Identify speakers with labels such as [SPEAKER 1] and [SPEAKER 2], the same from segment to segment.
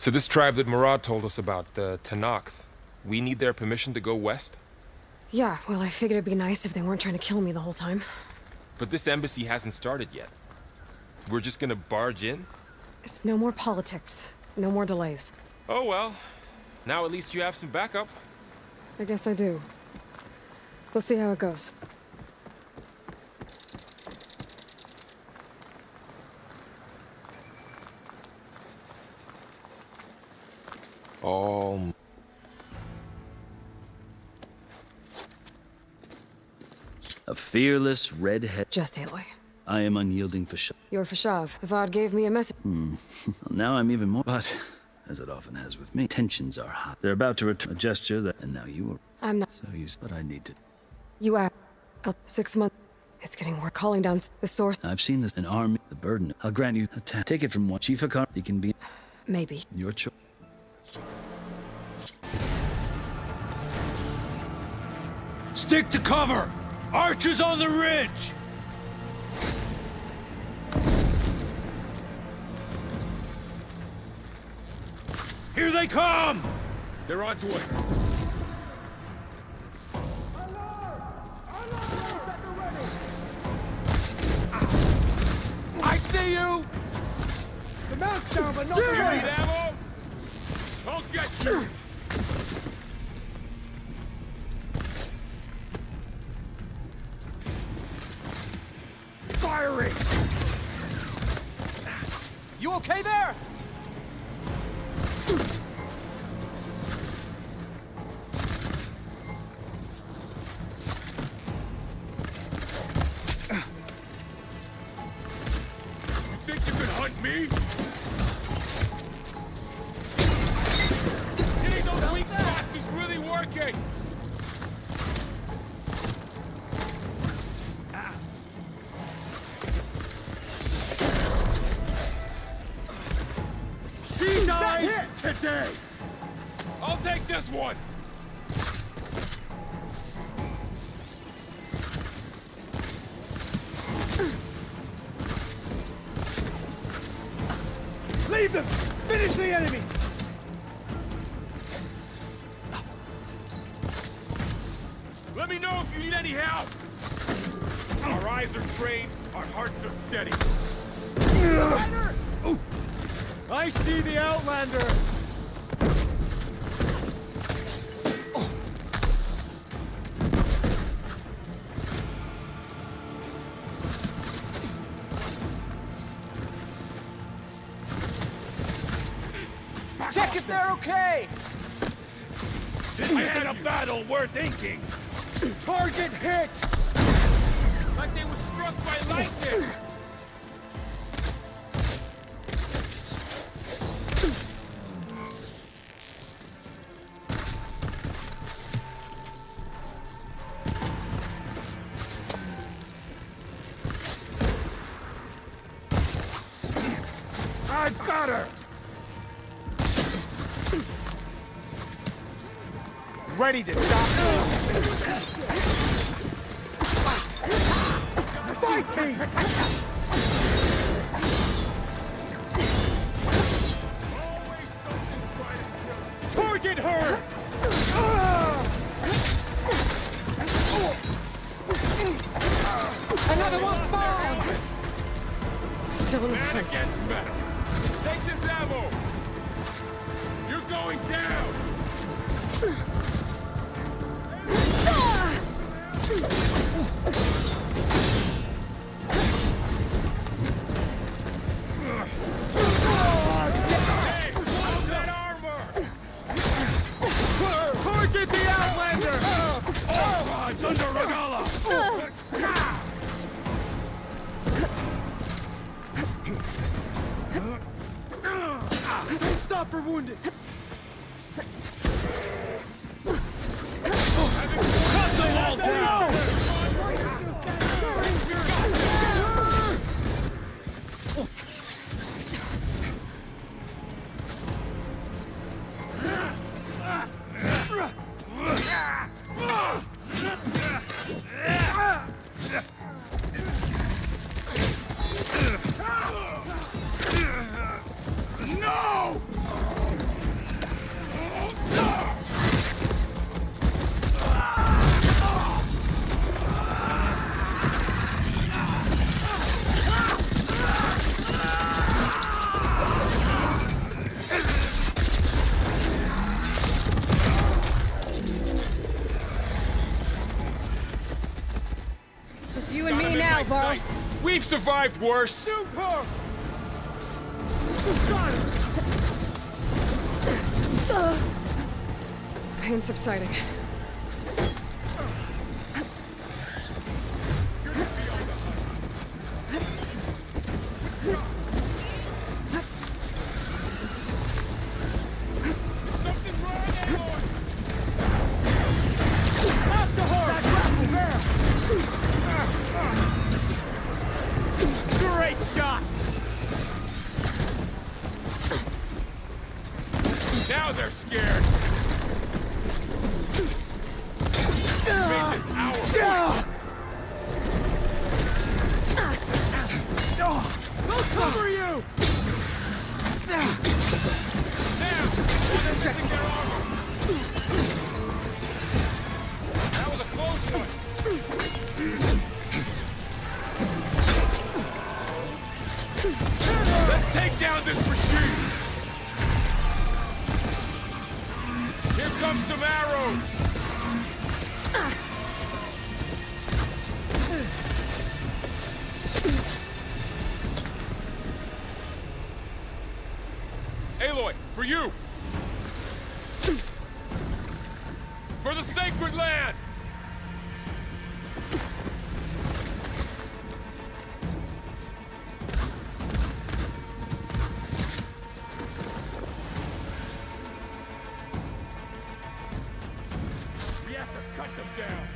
[SPEAKER 1] So this tribe that Murad told us about, the Tenakth, we need their permission to go west?
[SPEAKER 2] Yeah, well, I figured it'd be nice if they weren't trying to kill me the whole time.
[SPEAKER 1] But this embassy hasn't started yet. We're just gonna barge in?
[SPEAKER 2] It's no more politics. No more delays.
[SPEAKER 1] Oh well. Now at least you have some backup.
[SPEAKER 2] I guess I do. We'll see how it goes.
[SPEAKER 1] Oh.
[SPEAKER 3] A fearless redhead.
[SPEAKER 2] Just Aloy.
[SPEAKER 3] I am unyielding for
[SPEAKER 2] You're Fashav. Avad gave me a message.
[SPEAKER 3] Now I'm even more. But, as it often has with me, tensions are hot. They're about to return a gesture that. And now you are.
[SPEAKER 2] I'm not.
[SPEAKER 3] So you. But I need to.
[SPEAKER 2] You asked. 6 months. It's getting worse. Calling down the source.
[SPEAKER 3] I've seen this. An army. The burden. I'll grant you a take it from one. Chief Akar. He can be.
[SPEAKER 2] Maybe.
[SPEAKER 3] Your choice.
[SPEAKER 4] Stick to cover! Archers on the ridge! Here they come!
[SPEAKER 1] They're onto us.
[SPEAKER 4] I see you!
[SPEAKER 1] The mount's down, but not
[SPEAKER 4] You
[SPEAKER 1] need
[SPEAKER 4] need
[SPEAKER 1] ammo! I'll get you!
[SPEAKER 4] Firing! You okay there?
[SPEAKER 1] You think you can hunt me? Hitting those weak spots is really working!
[SPEAKER 4] She dies today!
[SPEAKER 1] I'll take this one!
[SPEAKER 4] Leave them! Finish the enemy!
[SPEAKER 1] Let me know if you need any help! Our eyes are trained, our hearts are steady.
[SPEAKER 4] I see the Outlander! Check if they're okay!
[SPEAKER 1] This isn't a battle worth inking!
[SPEAKER 4] Target hit!
[SPEAKER 1] Like they were struck by lightning!
[SPEAKER 4] I've got her! Ready to stop. Fight me! Target her!
[SPEAKER 2] Another one fall! Still in his
[SPEAKER 1] Man
[SPEAKER 2] front.
[SPEAKER 1] against man! Take this ammo! You're going down! Hey, hold that armor!
[SPEAKER 4] Target the Outlander! All tribes under Regala! Don't stop for wounded! Cut them all down! No!
[SPEAKER 2] I'll borrow.
[SPEAKER 1] sight. We've survived worse. Super!
[SPEAKER 2] Pain subsiding.
[SPEAKER 1] Something wrong, Aloy! Off the horse! Great shot! Now they're scared. Made this our point. They'll cover you! Now! They're missing their armor! That was a close one! Let's take down this machine! Here comes some arrows! Aloy, for you! For the sacred land! We have to cut them down!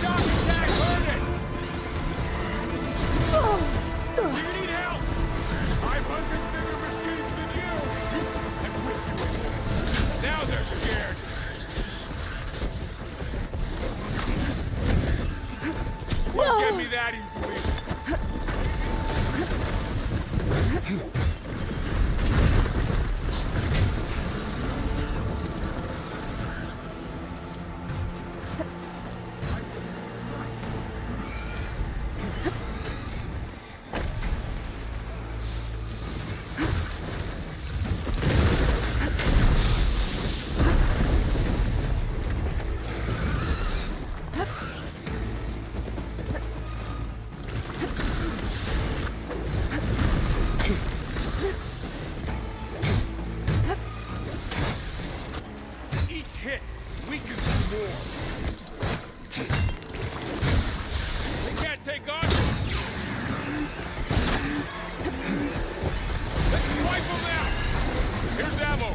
[SPEAKER 1] Shock attack, burn it! Do you need help? 500 bigger machines than you! I'm with you in this. Now they're scared! Won't get me that easily! Each hit weakens them more. They can't take on it. Let's wipe them out. Here's ammo.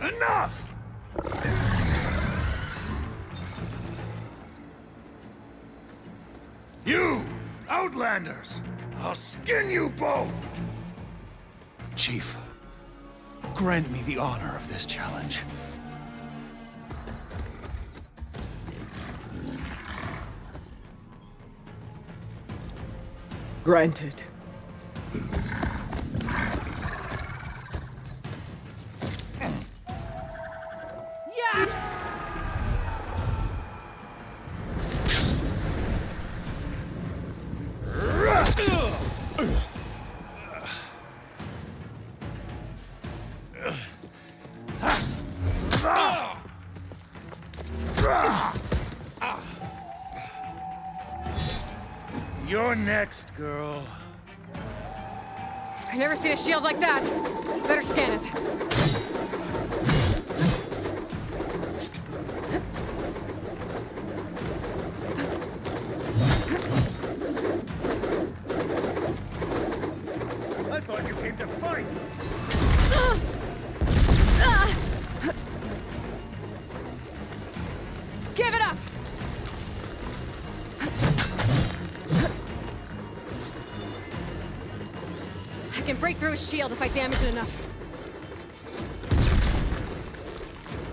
[SPEAKER 4] Enough! You! Outlanders! I'll skin you both! Chief, grant me the honor of this challenge.
[SPEAKER 5] Granted.
[SPEAKER 4] You're next, girl.
[SPEAKER 2] I've never seen a shield like that. Better scan it.
[SPEAKER 4] I thought you came to fight.
[SPEAKER 2] Give it up! I can break through his shield if I damage it enough.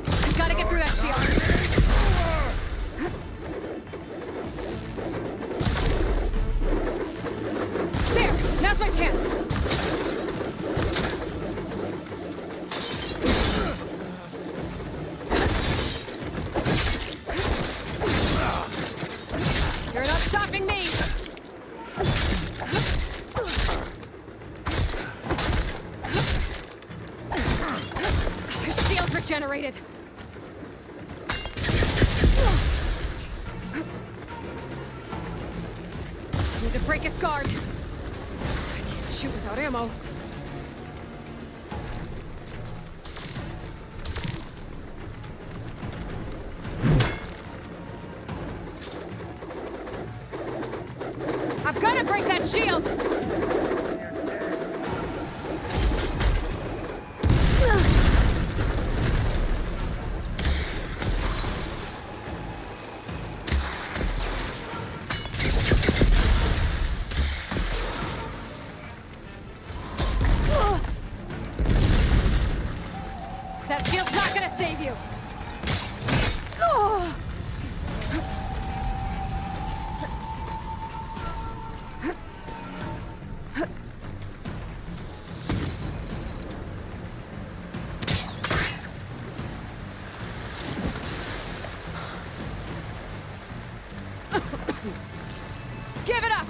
[SPEAKER 2] I gotta get through that shield. There! Now's my chance! His shield's regenerated. Need to break his guard. I can't shoot without ammo. I've got to break that shield! That shield's not gonna save you! Give it up!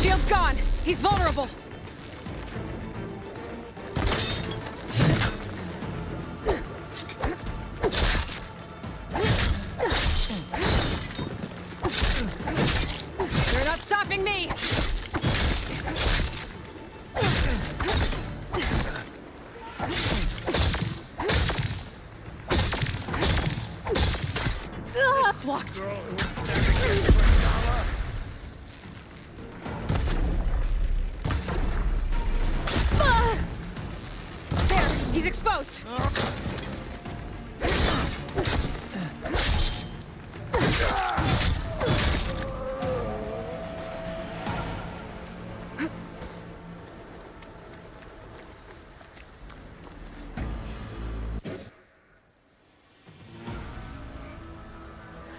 [SPEAKER 2] Shield's gone! He's vulnerable! You're not stopping me! Blocked. There, he's exposed.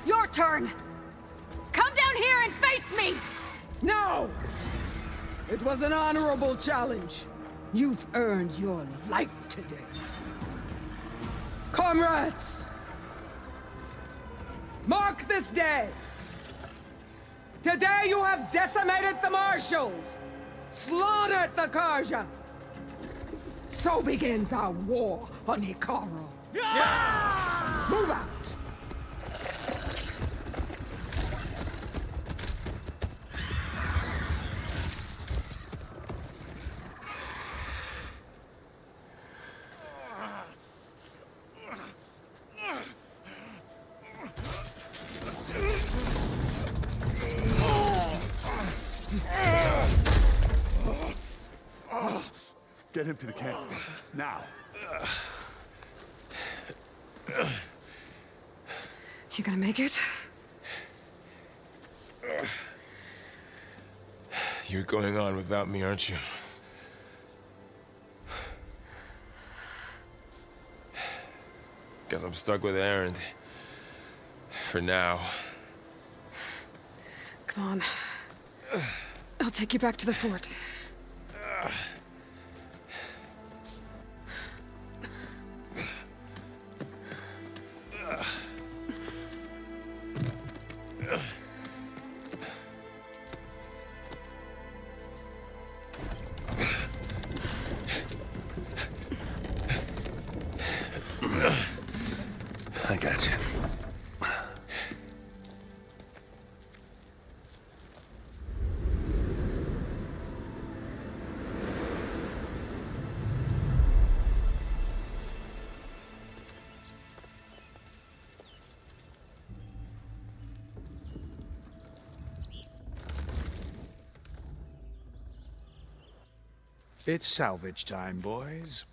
[SPEAKER 2] Your turn! Come down here and face me!
[SPEAKER 5] No! It was an honorable challenge. You've earned your life today. Comrades! Mark this day! Today you have decimated the Marshals! Slaughtered the Karja! So begins our war on Hikaru. Move out!
[SPEAKER 1] Get him to the camp. Now.
[SPEAKER 2] You gonna make it?
[SPEAKER 6] You're going on without me, aren't you? Guess I'm stuck with Aaron. For now.
[SPEAKER 2] Come on. I'll take you back to the fort.
[SPEAKER 6] I got you.
[SPEAKER 7] It's salvage time, boys.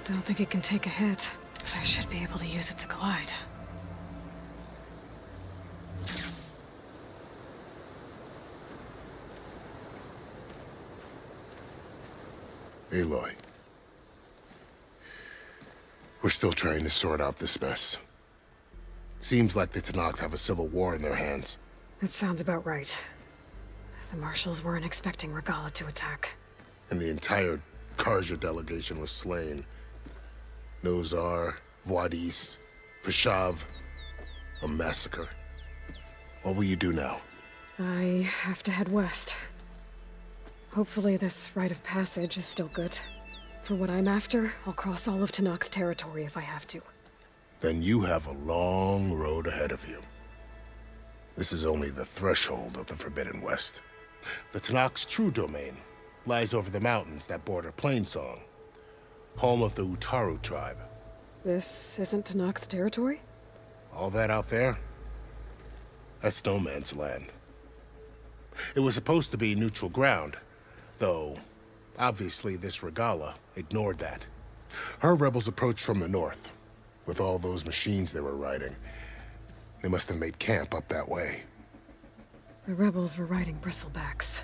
[SPEAKER 2] Don't think it can take a hit, but I should be able to use it to glide.
[SPEAKER 8] Aloy. We're still trying to sort out this mess. Seems like the Tenakth have a civil war in their hands.
[SPEAKER 2] That sounds about right. The Marshals weren't expecting Regalla to attack.
[SPEAKER 8] And the entire Karja delegation was slain. Nozar, Vuadis, Vashav. A massacre. What will you do now?
[SPEAKER 2] I have to head west. Hopefully this rite of passage is still good. For what I'm after, I'll cross all of Tenakth territory if I have to.
[SPEAKER 8] Then you have a long road ahead of you. This is only the threshold of the Forbidden West. The Tenakth's true domain lies over the mountains that border Plainsong, home of the Utaru tribe.
[SPEAKER 2] This isn't Tenakth territory?
[SPEAKER 8] All that out there? That's no man's land. It was supposed to be neutral ground, though obviously this Regalla ignored that. Her rebels approached from the north, with all those machines they were riding. They must have made camp up that way.
[SPEAKER 2] The rebels were riding bristlebacks.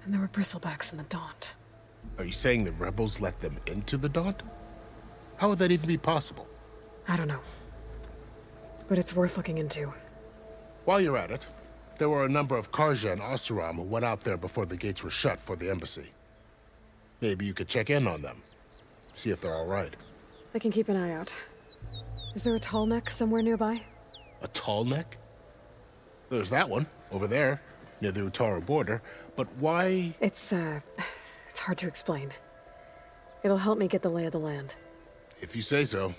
[SPEAKER 2] And there were bristlebacks in the Daunt.
[SPEAKER 8] Are you saying the rebels let them into the Daunt? How would that even be possible?
[SPEAKER 2] I don't know. But it's worth looking into.
[SPEAKER 8] While you're at it, there were a number of Karja and Oseram who went out there before the gates were shut for the embassy. Maybe you could check in on them. See if they're all right.
[SPEAKER 2] I can keep an eye out. Is there a tall neck somewhere nearby?
[SPEAKER 8] A tall neck? There's that one, over there, near the Utaru border. But why?
[SPEAKER 2] It's hard to explain. It'll help me get the lay of the land.
[SPEAKER 8] If you say so.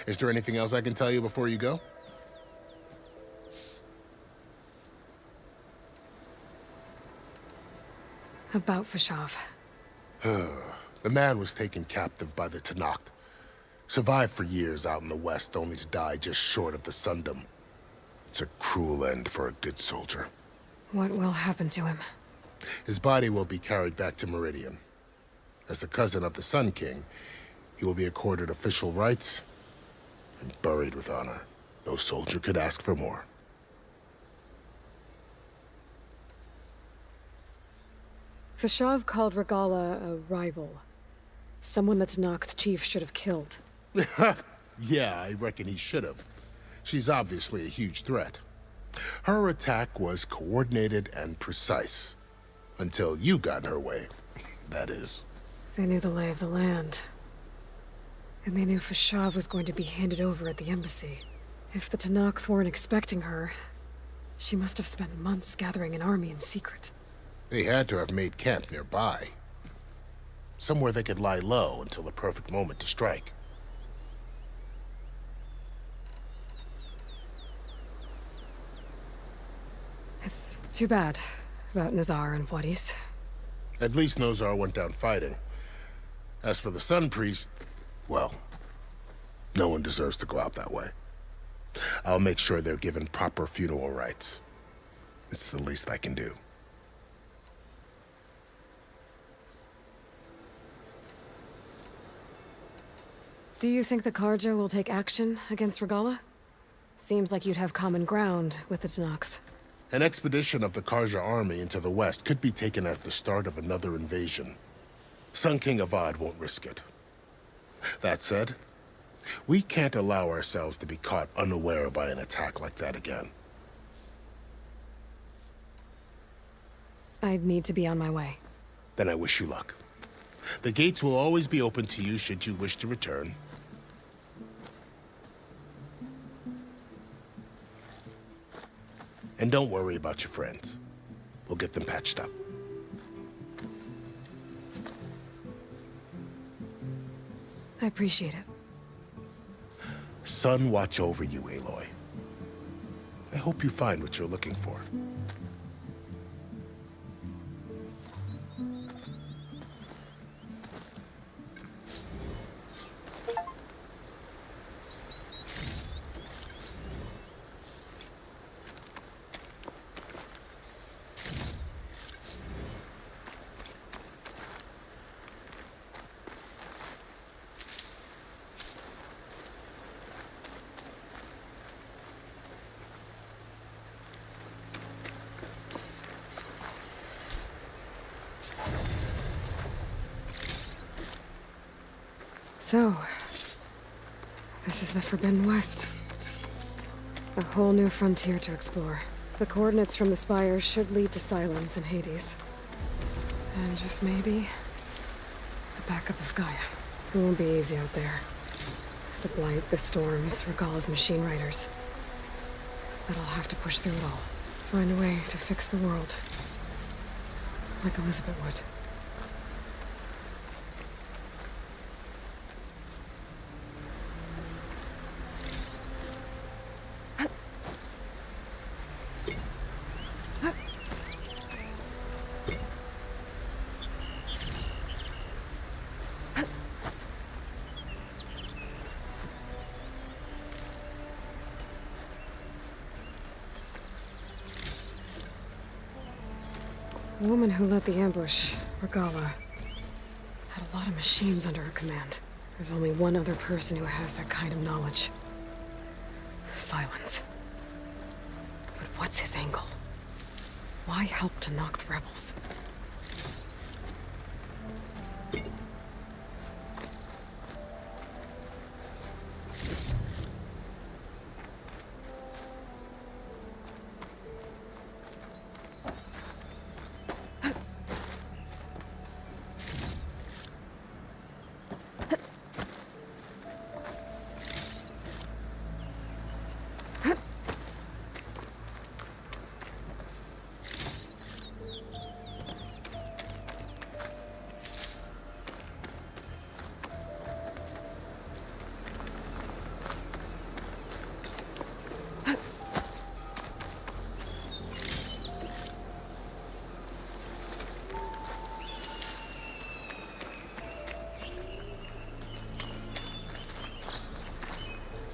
[SPEAKER 8] Is there anything else I can tell you before you go?
[SPEAKER 2] About Vashav.
[SPEAKER 8] The man was taken captive by the Tenakth. Survived for years out in the west, only to die just short of the Sundom. It's a cruel end for a good soldier.
[SPEAKER 2] What will happen to him?
[SPEAKER 8] His body will be carried back to Meridian. As a cousin of the Sun King, he will be accorded official rights and buried with honor. No soldier could ask for more.
[SPEAKER 2] Vashav called Regalla a rival. Someone the Tenakth chief should have killed.
[SPEAKER 8] Yeah, I reckon he should have. She's obviously a huge threat. Her attack was coordinated and precise. Until you got in her way, that is.
[SPEAKER 2] They knew the lay of the land. And they knew Vashav was going to be handed over at the embassy. If the Tenakth weren't expecting her, she must have spent months gathering an army in secret.
[SPEAKER 8] They had to have made camp nearby. Somewhere they could lie low until the perfect moment to strike.
[SPEAKER 2] It's too bad about Nozar and Vuadis.
[SPEAKER 8] At least Nozar went down fighting. As for the Sun Priest, well, no one deserves to go out that way. I'll make sure they're given proper funeral rites. It's the least I can do.
[SPEAKER 2] Do you think the Karja will take action against Regalla? Seems like you'd have common ground with the Tenakth.
[SPEAKER 8] An expedition of the Karja army into the west could be taken as the start of another invasion. Sun King Avad won't risk it. That said, we can't allow ourselves to be caught unaware by an attack like that again.
[SPEAKER 2] I'd need to be on my way.
[SPEAKER 8] Then I wish you luck. The gates will always be open to you should you wish to return. And don't worry about your friends. We'll get them patched up.
[SPEAKER 2] I appreciate it.
[SPEAKER 8] Sun watch over you, Aloy. I hope you find what you're looking for.
[SPEAKER 2] So, this is the Forbidden West. A whole new frontier to explore. The coordinates from the spires should lead to Silence and Hades. And just maybe, the backup of Gaia. It won't be easy out there. The Blight, the Storms, Regalla's machine riders. But I'll have to push through it all. Find a way to fix the world. Like Elizabeth would. The woman who led the ambush, Regalla, had a lot of machines under her command. There's only one other person who has that kind of knowledge. Silence. But what's his angle? Why help to knock the rebels?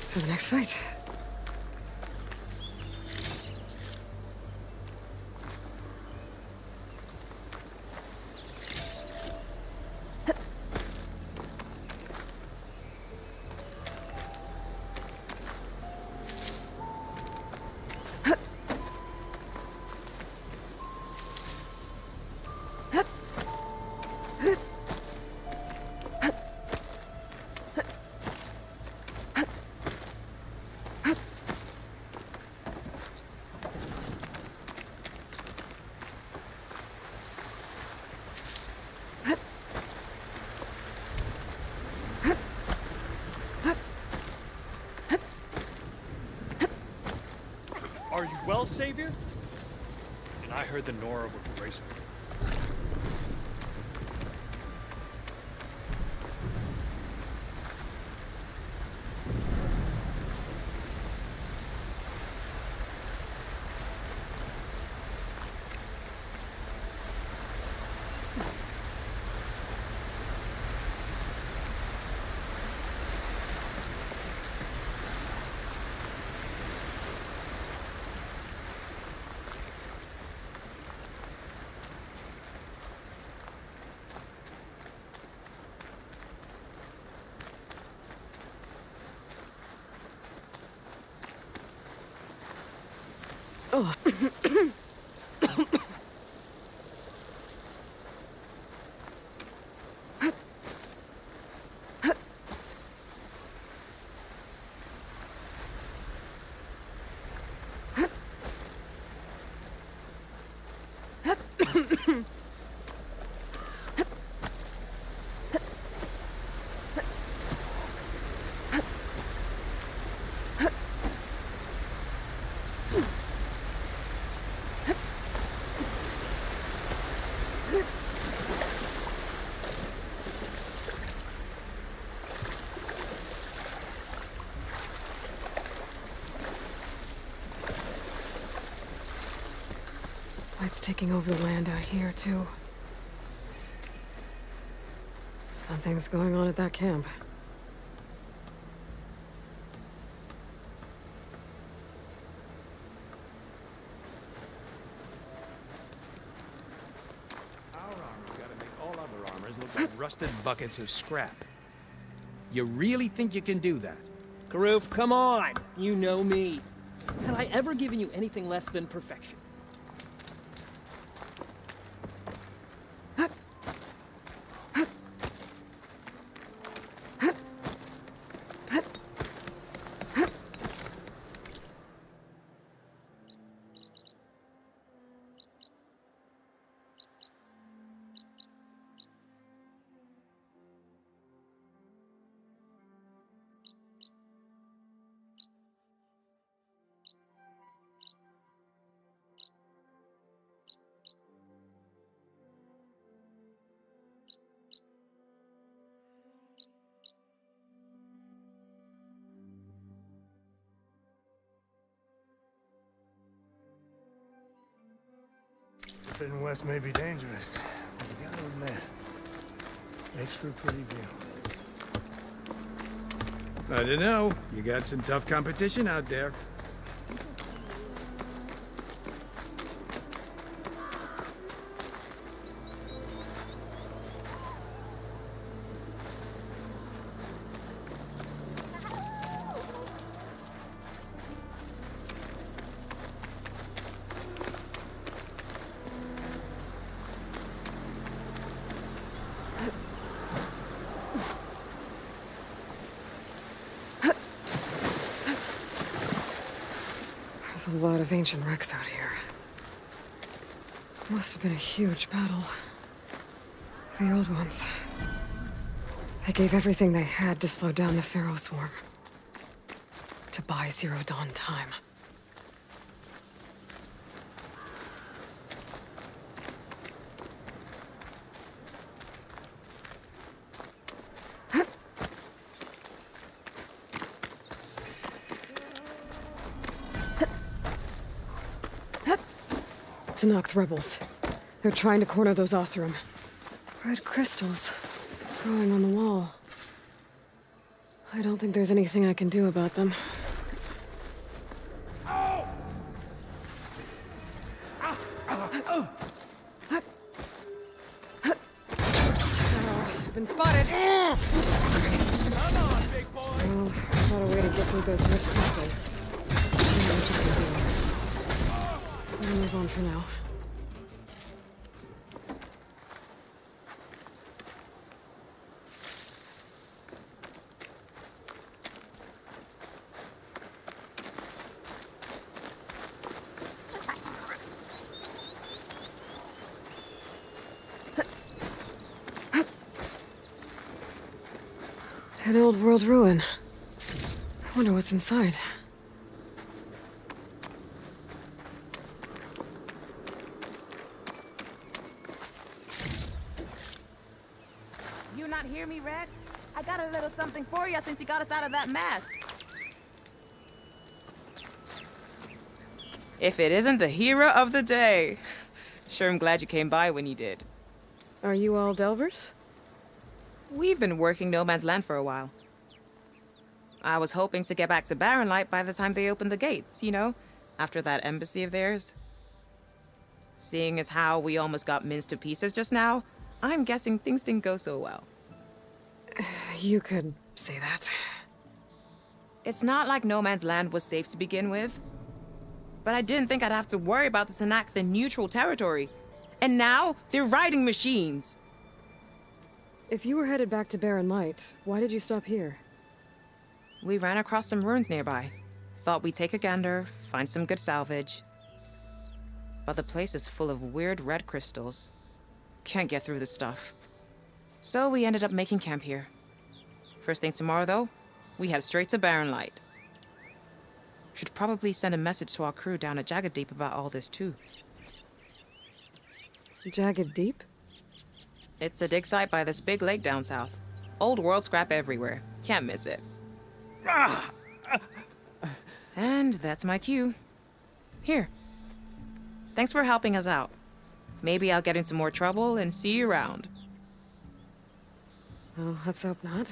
[SPEAKER 2] For the next fight.
[SPEAKER 9] Are you well, Savior? And I heard the Nora were graceful.
[SPEAKER 2] Oh. It's taking over the land out here, too. Something's going on at that camp.
[SPEAKER 7] Our armor's gotta make all other armors look like rusted buckets of scrap. You really think you can do that?
[SPEAKER 10] Karuf, come on! You know me. Had I ever given you anything less than perfection?
[SPEAKER 4] Spitting west may be dangerous, but you gotta admit, makes for a pretty view.
[SPEAKER 7] I don't know. You got some tough competition out there.
[SPEAKER 2] There's a lot of ancient wrecks out here. Must have been a huge battle. The old ones. They gave everything they had to slow down the Pharaoh swarm. To buy Zero Dawn time. Tenakth rebels. They're trying to corner those Oseram. Red crystals growing on the wall. I don't think there's anything I can do about them. Been spotted.
[SPEAKER 1] Come on, big boy.
[SPEAKER 2] Well, not a way to get through those red crystals. See what you can do. I'll move on for now. An old world ruin. I wonder what's inside.
[SPEAKER 11] You not hear me, Red? I got a little something for you since you got us out of that mess. If it isn't the hero of the day. Sure, I'm glad you came by when you did.
[SPEAKER 2] Are you all Delvers?
[SPEAKER 11] We've been working No Man's Land for a while. I was hoping to get back to Barren Light by the time they opened the gates, you know? After that embassy of theirs. Seeing as how we almost got minced to pieces just now, I'm guessing things didn't go so well.
[SPEAKER 2] You could say that.
[SPEAKER 11] It's not like No Man's Land was safe to begin with. But I didn't think I'd have to worry about the Tenakth in neutral territory. And now, they're riding machines.
[SPEAKER 2] If you were headed back to Barren Light, why did you stop here?
[SPEAKER 11] We ran across some ruins nearby. Thought we'd take a gander, find some good salvage. But the place is full of weird red crystals. Can't get through the stuff. So we ended up making camp here. First thing tomorrow, though, we head straight to Barren Light. Should probably send a message to our crew down at Jagged Deep about all this, too.
[SPEAKER 2] Jagged Deep?
[SPEAKER 11] It's a dig site by this big lake down south. Old world scrap everywhere. Can't miss it. And that's my cue. Here. Thanks for helping us out. Maybe I'll get into more trouble and see you around.
[SPEAKER 2] Well, let's hope not.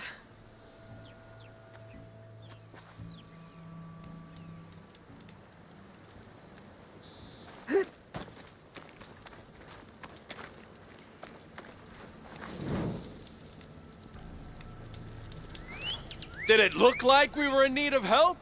[SPEAKER 6] Did it look like we were in need of help?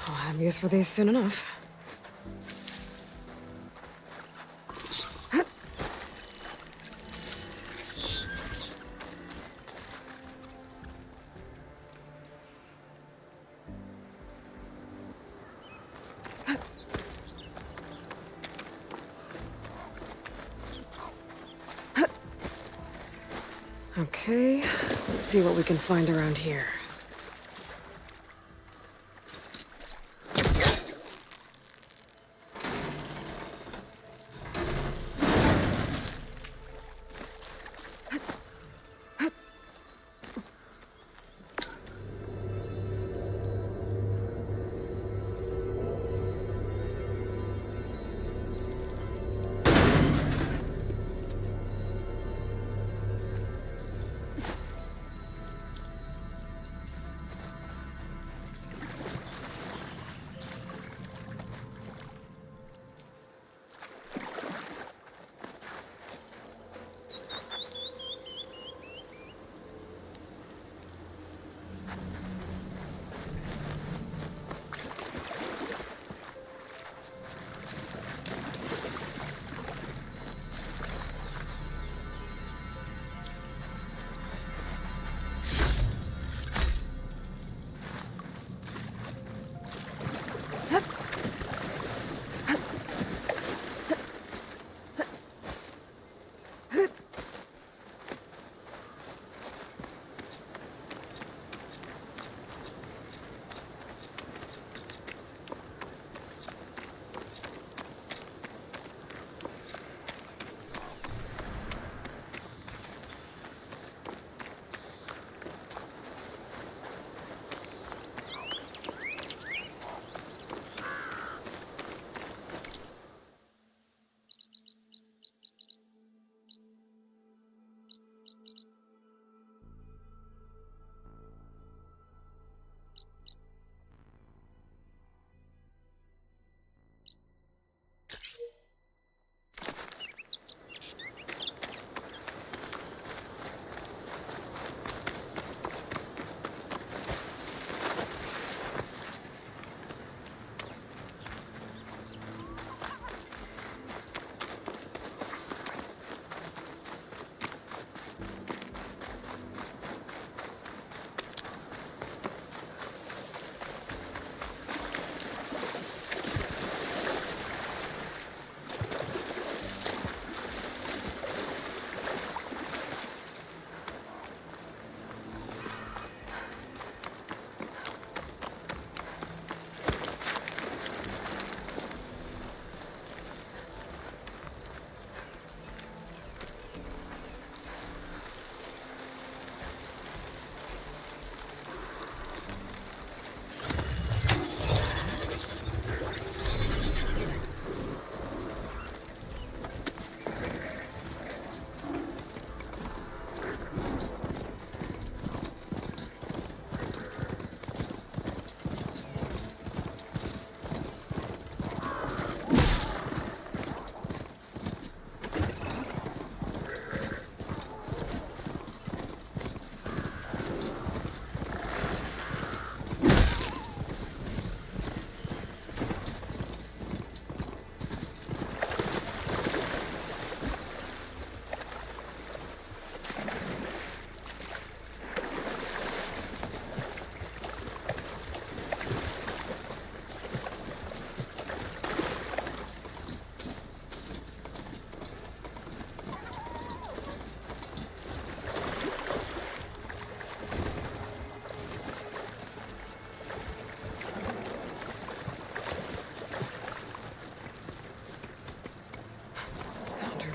[SPEAKER 2] I'll have use for these soon enough. Okay, let's see what we can find around here.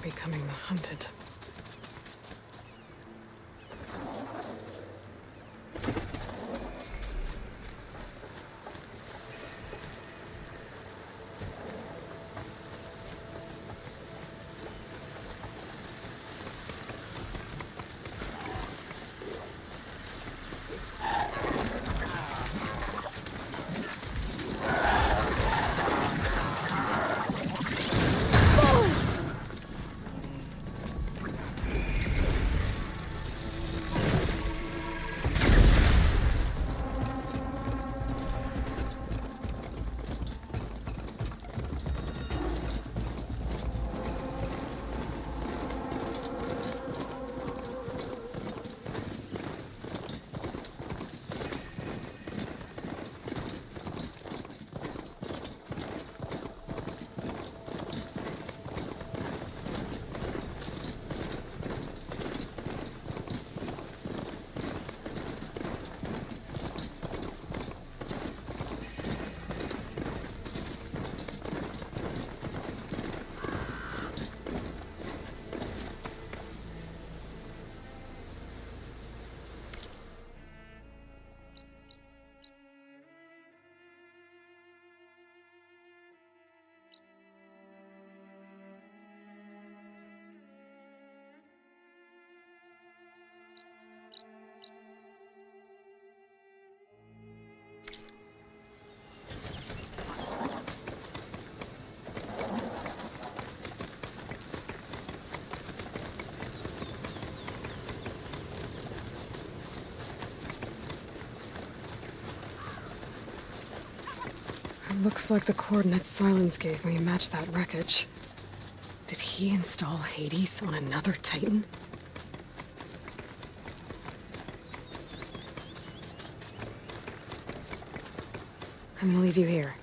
[SPEAKER 2] Becoming hunted. Looks like the coordinates Silence gave me match that wreckage. Did he install Hades on another Titan? I'm gonna leave you here.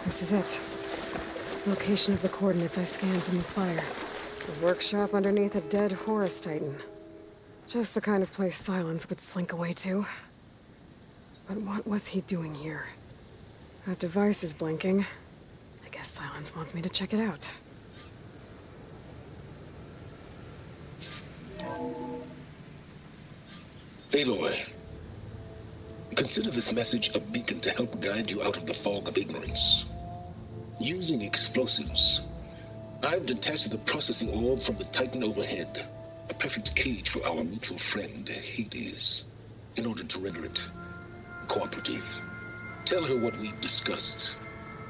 [SPEAKER 2] This is it. Location of the coordinates I scanned from the spire. A workshop underneath a dead Horus Titan. Just the kind of place Silence would slink away to. But what was he doing here? That device is blinking. I guess Silence wants me to check it out.
[SPEAKER 12] Aloy, consider this message a beacon to help guide you out of the fog of ignorance. Using explosives, I've detached the processing orb from the Titan overhead, a perfect cage for our mutual friend, Hades, in order to render it cooperative. Tell her what we've discussed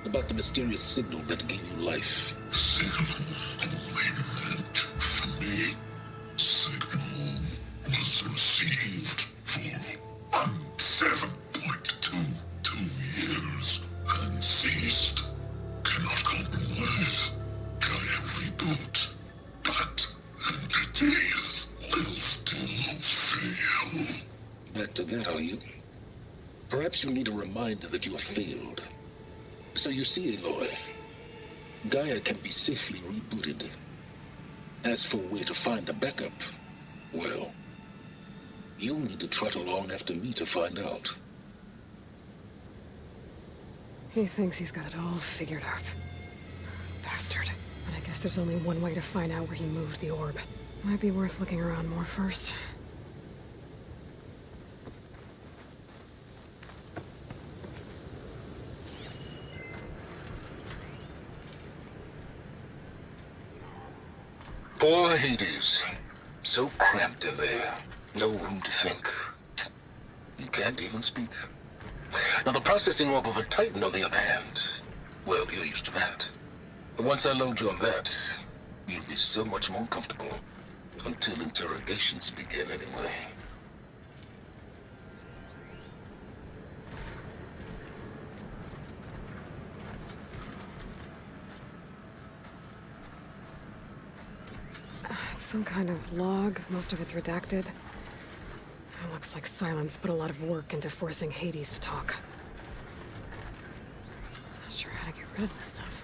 [SPEAKER 12] about the mysterious signal that gave you life.
[SPEAKER 13] Signal only meant for me. Signal was received for 7.22 years and ceased. Cannot compromise. Gaia reboot. But entities will still fail.
[SPEAKER 12] Back to that, are you? Perhaps you need a reminder that you have failed. So you see, Aloy, Gaia can be safely rebooted. As for where to find a backup, well, you'll need to trot along after me to find out.
[SPEAKER 2] He thinks he's got it all figured out. Bastard. But I guess there's only one way to find out where he moved the orb. Might be worth looking around more first.
[SPEAKER 12] Poor Hades. So cramped in there. No room to think. You can't even speak. Now, the processing orb of a Titan, on the other hand, well, you're used to that. But once I load you on that, you'll be so much more comfortable. Until interrogations begin, anyway.
[SPEAKER 2] It's some kind of log. Most of it's redacted. It looks like Silence put a lot of work into forcing Hades to talk. Not sure how to get rid of this stuff.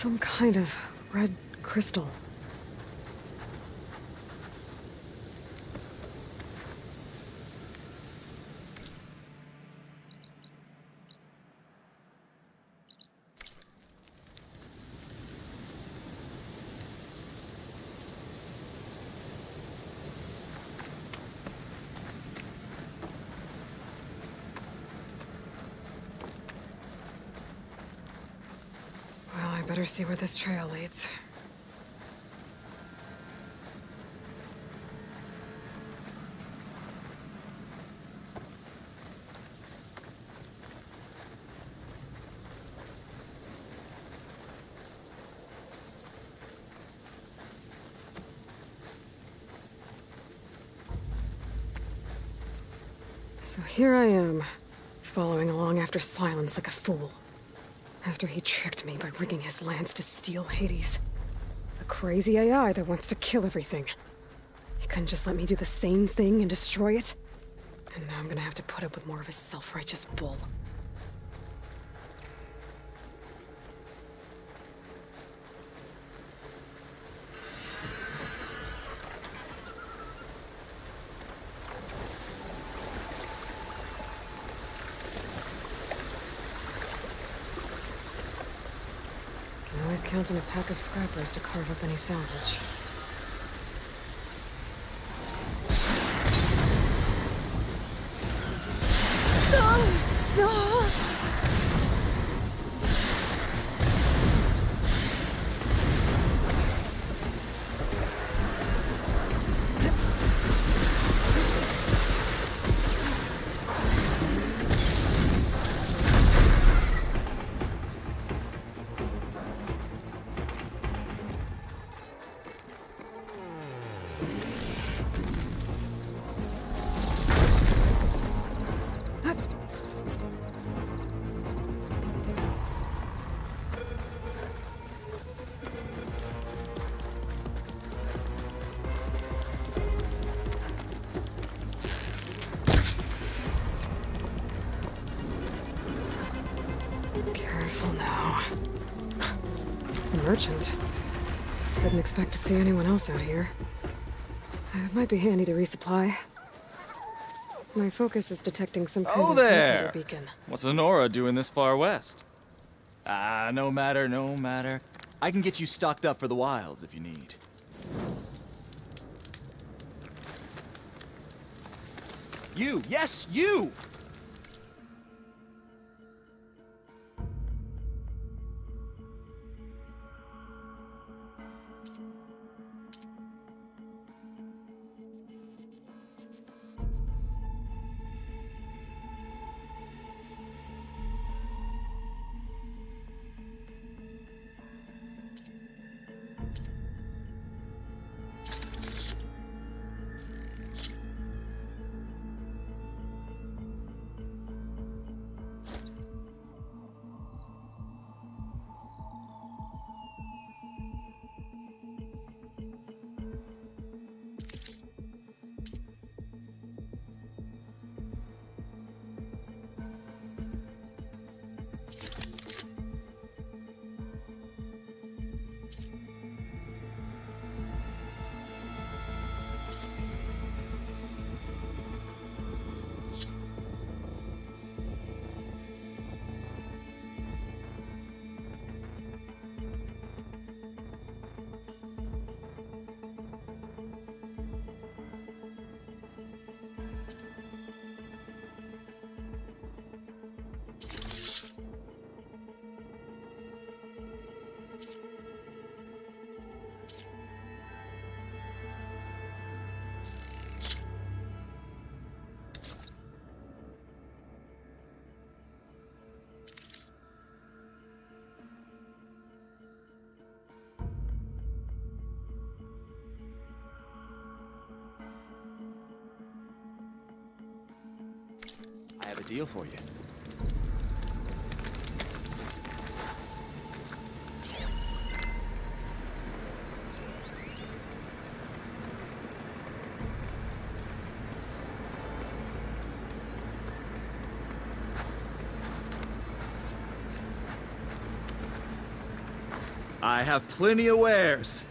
[SPEAKER 2] Some kind of red crystal. Better see where this trail leads. So here I am, following along after Silence like a fool. After he tricked me by rigging his lance to steal Hades. A crazy AI that wants to kill everything. He couldn't just let me do the same thing and destroy it? And now I'm gonna have to put up with more of his self-righteous bull. Always count on a pack of scrappers to carve up any salvage. Careful now. A merchant. Didn't expect to see anyone else out here. It might be handy to resupply. My focus is detecting some kind
[SPEAKER 14] Oh
[SPEAKER 2] of
[SPEAKER 14] there!
[SPEAKER 2] locator beacon.
[SPEAKER 14] What's Honora doing this far west? No matter, no matter. I can get you stocked up for the wilds if you need. You! Yes, you! I have a deal for you. I have plenty of wares.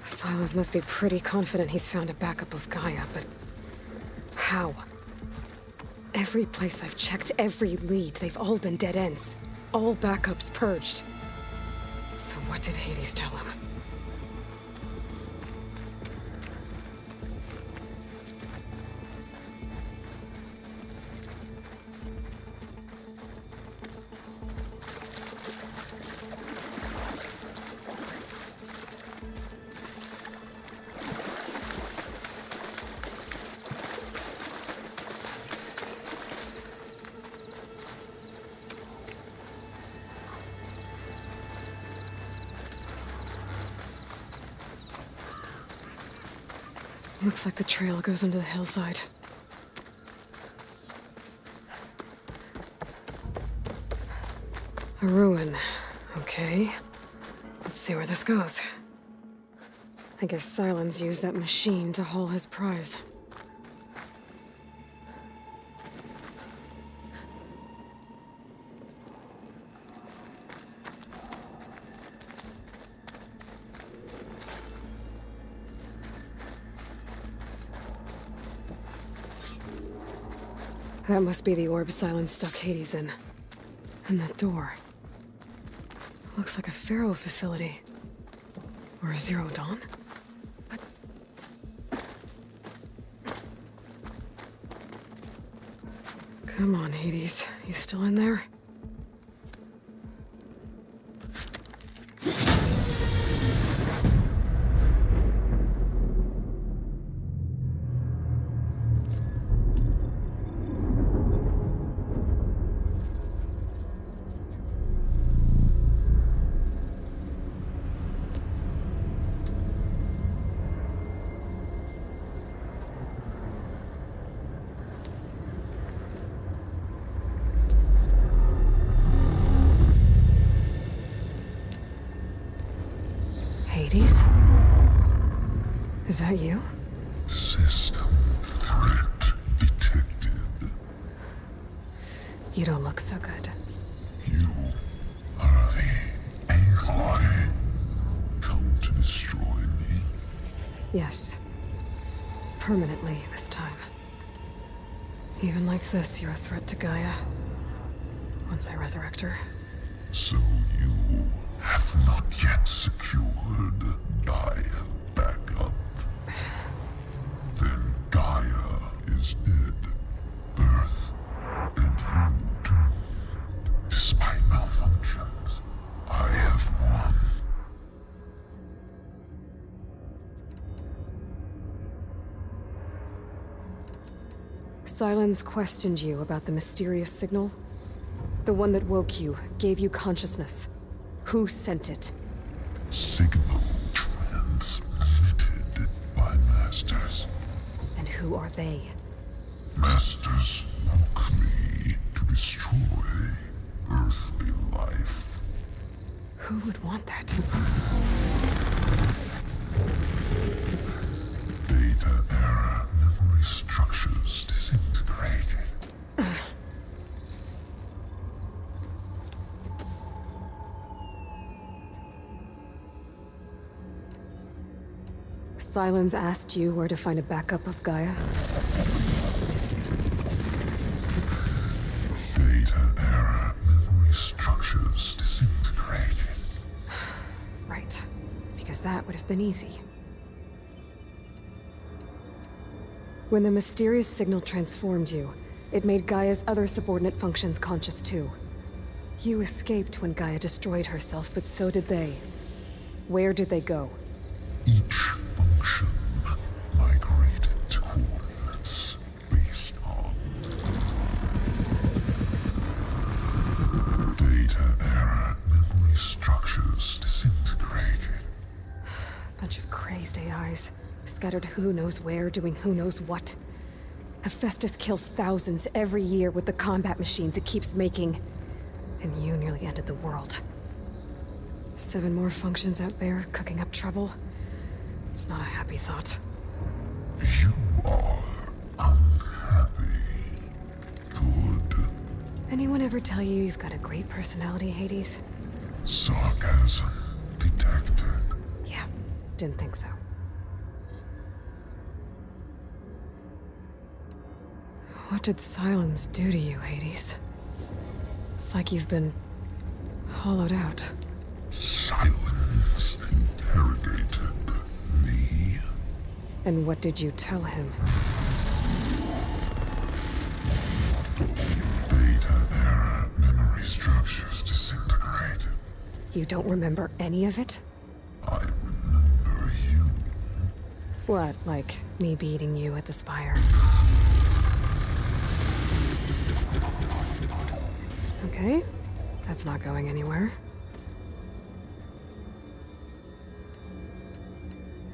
[SPEAKER 2] Silence must be pretty confident he's found a backup of Gaia, but how? Every place I've checked, every lead, they've all been dead ends. All backups purged. So what did Hades tell him? Looks like the trail goes into the hillside. A ruin. Okay. Let's see where this goes. I guess Silence used that machine to haul his prize. That must be the orb Silence stuck Hades in. And that door. Looks like a Pharaoh facility. Or a Zero Dawn? Come on, Hades. You still in there? Hades? Is that you?
[SPEAKER 13] System threat detected.
[SPEAKER 2] You don't look so good.
[SPEAKER 13] You are the Aloy. Come to destroy me.
[SPEAKER 2] Yes. Permanently this time. Even like this, you're a threat to Gaia. Once I resurrect her.
[SPEAKER 13] So you have not yet secured Gaia back up. Then Gaia is dead. Earth and you too. Despite malfunctions, I have won.
[SPEAKER 2] Silence questioned you about the mysterious signal? The one that woke you, gave you consciousness. Who sent it?
[SPEAKER 13] Signal transmitted by masters.
[SPEAKER 2] And who are they?
[SPEAKER 13] Masters woke me to destroy earthly life.
[SPEAKER 2] Who would want that?
[SPEAKER 13] Data error, memory structures disintegrated.
[SPEAKER 2] Silence asked you where to find a backup of Gaia?
[SPEAKER 13] Data error, memory structures disintegrated.
[SPEAKER 2] Right. Because that would have been easy. When the mysterious signal transformed you, it made Gaia's other subordinate functions conscious too. You escaped when Gaia destroyed herself, but so did they. Where did they go?
[SPEAKER 13] Each function migrated to coordinates based on data error, memory structures disintegrated.
[SPEAKER 2] Bunch of crazed AIs, scattered who knows where, doing who knows what. Hephaestus kills thousands every year with the combat machines it keeps making. And you nearly ended the world. 7 more functions out there, cooking up trouble. It's not a happy thought.
[SPEAKER 13] You are
[SPEAKER 2] Anyone ever tell you you've got a great personality, Hades?
[SPEAKER 13] Sarcasm detected.
[SPEAKER 2] Yeah, didn't think so. What did silence do to you, Hades? It's like you've been hollowed out.
[SPEAKER 13] Silence interrogated me.
[SPEAKER 2] And what did you tell him?
[SPEAKER 13] Beta era memory structures disintegrate.
[SPEAKER 2] You don't remember any of it?
[SPEAKER 13] I remember you.
[SPEAKER 2] What, like me beating you at the Spire? Okay, that's not going anywhere.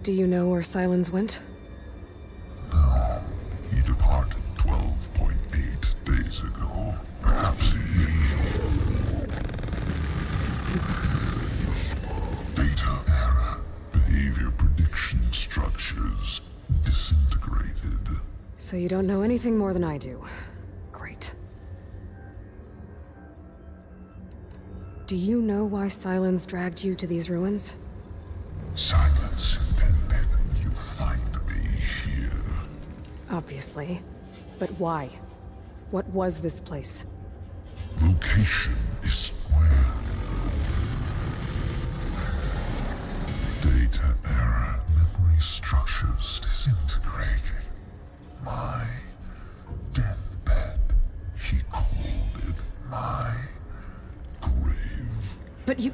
[SPEAKER 2] Do you know where Silence went?
[SPEAKER 13] No. He departed 12.8 days ago. Perhaps he... Beta era behavior prediction structures disintegrated.
[SPEAKER 2] So you don't know anything more than I do. Great. Do you know why Silence dragged you to these ruins?
[SPEAKER 13] Silence intended you find me here.
[SPEAKER 2] Obviously. But why? What was this place?
[SPEAKER 13] Location is square. Data era memory structures disintegrated. My deathbed, he called it. My grave.
[SPEAKER 2] But you...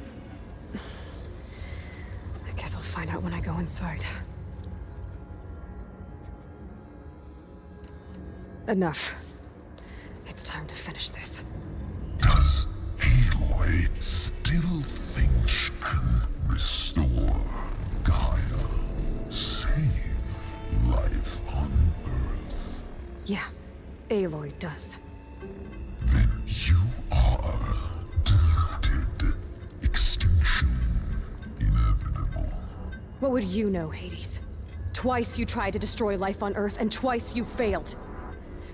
[SPEAKER 2] I guess I'll find out when I go inside. Enough. It's time to finish this.
[SPEAKER 13] Does Aloy still think she can restore Gaia? Save life on Earth?
[SPEAKER 2] Yeah, Aloy does.
[SPEAKER 13] Then you are deluded. Extinction inevitable.
[SPEAKER 2] What would you know, Hades? Twice you tried to destroy life on Earth, and twice you failed.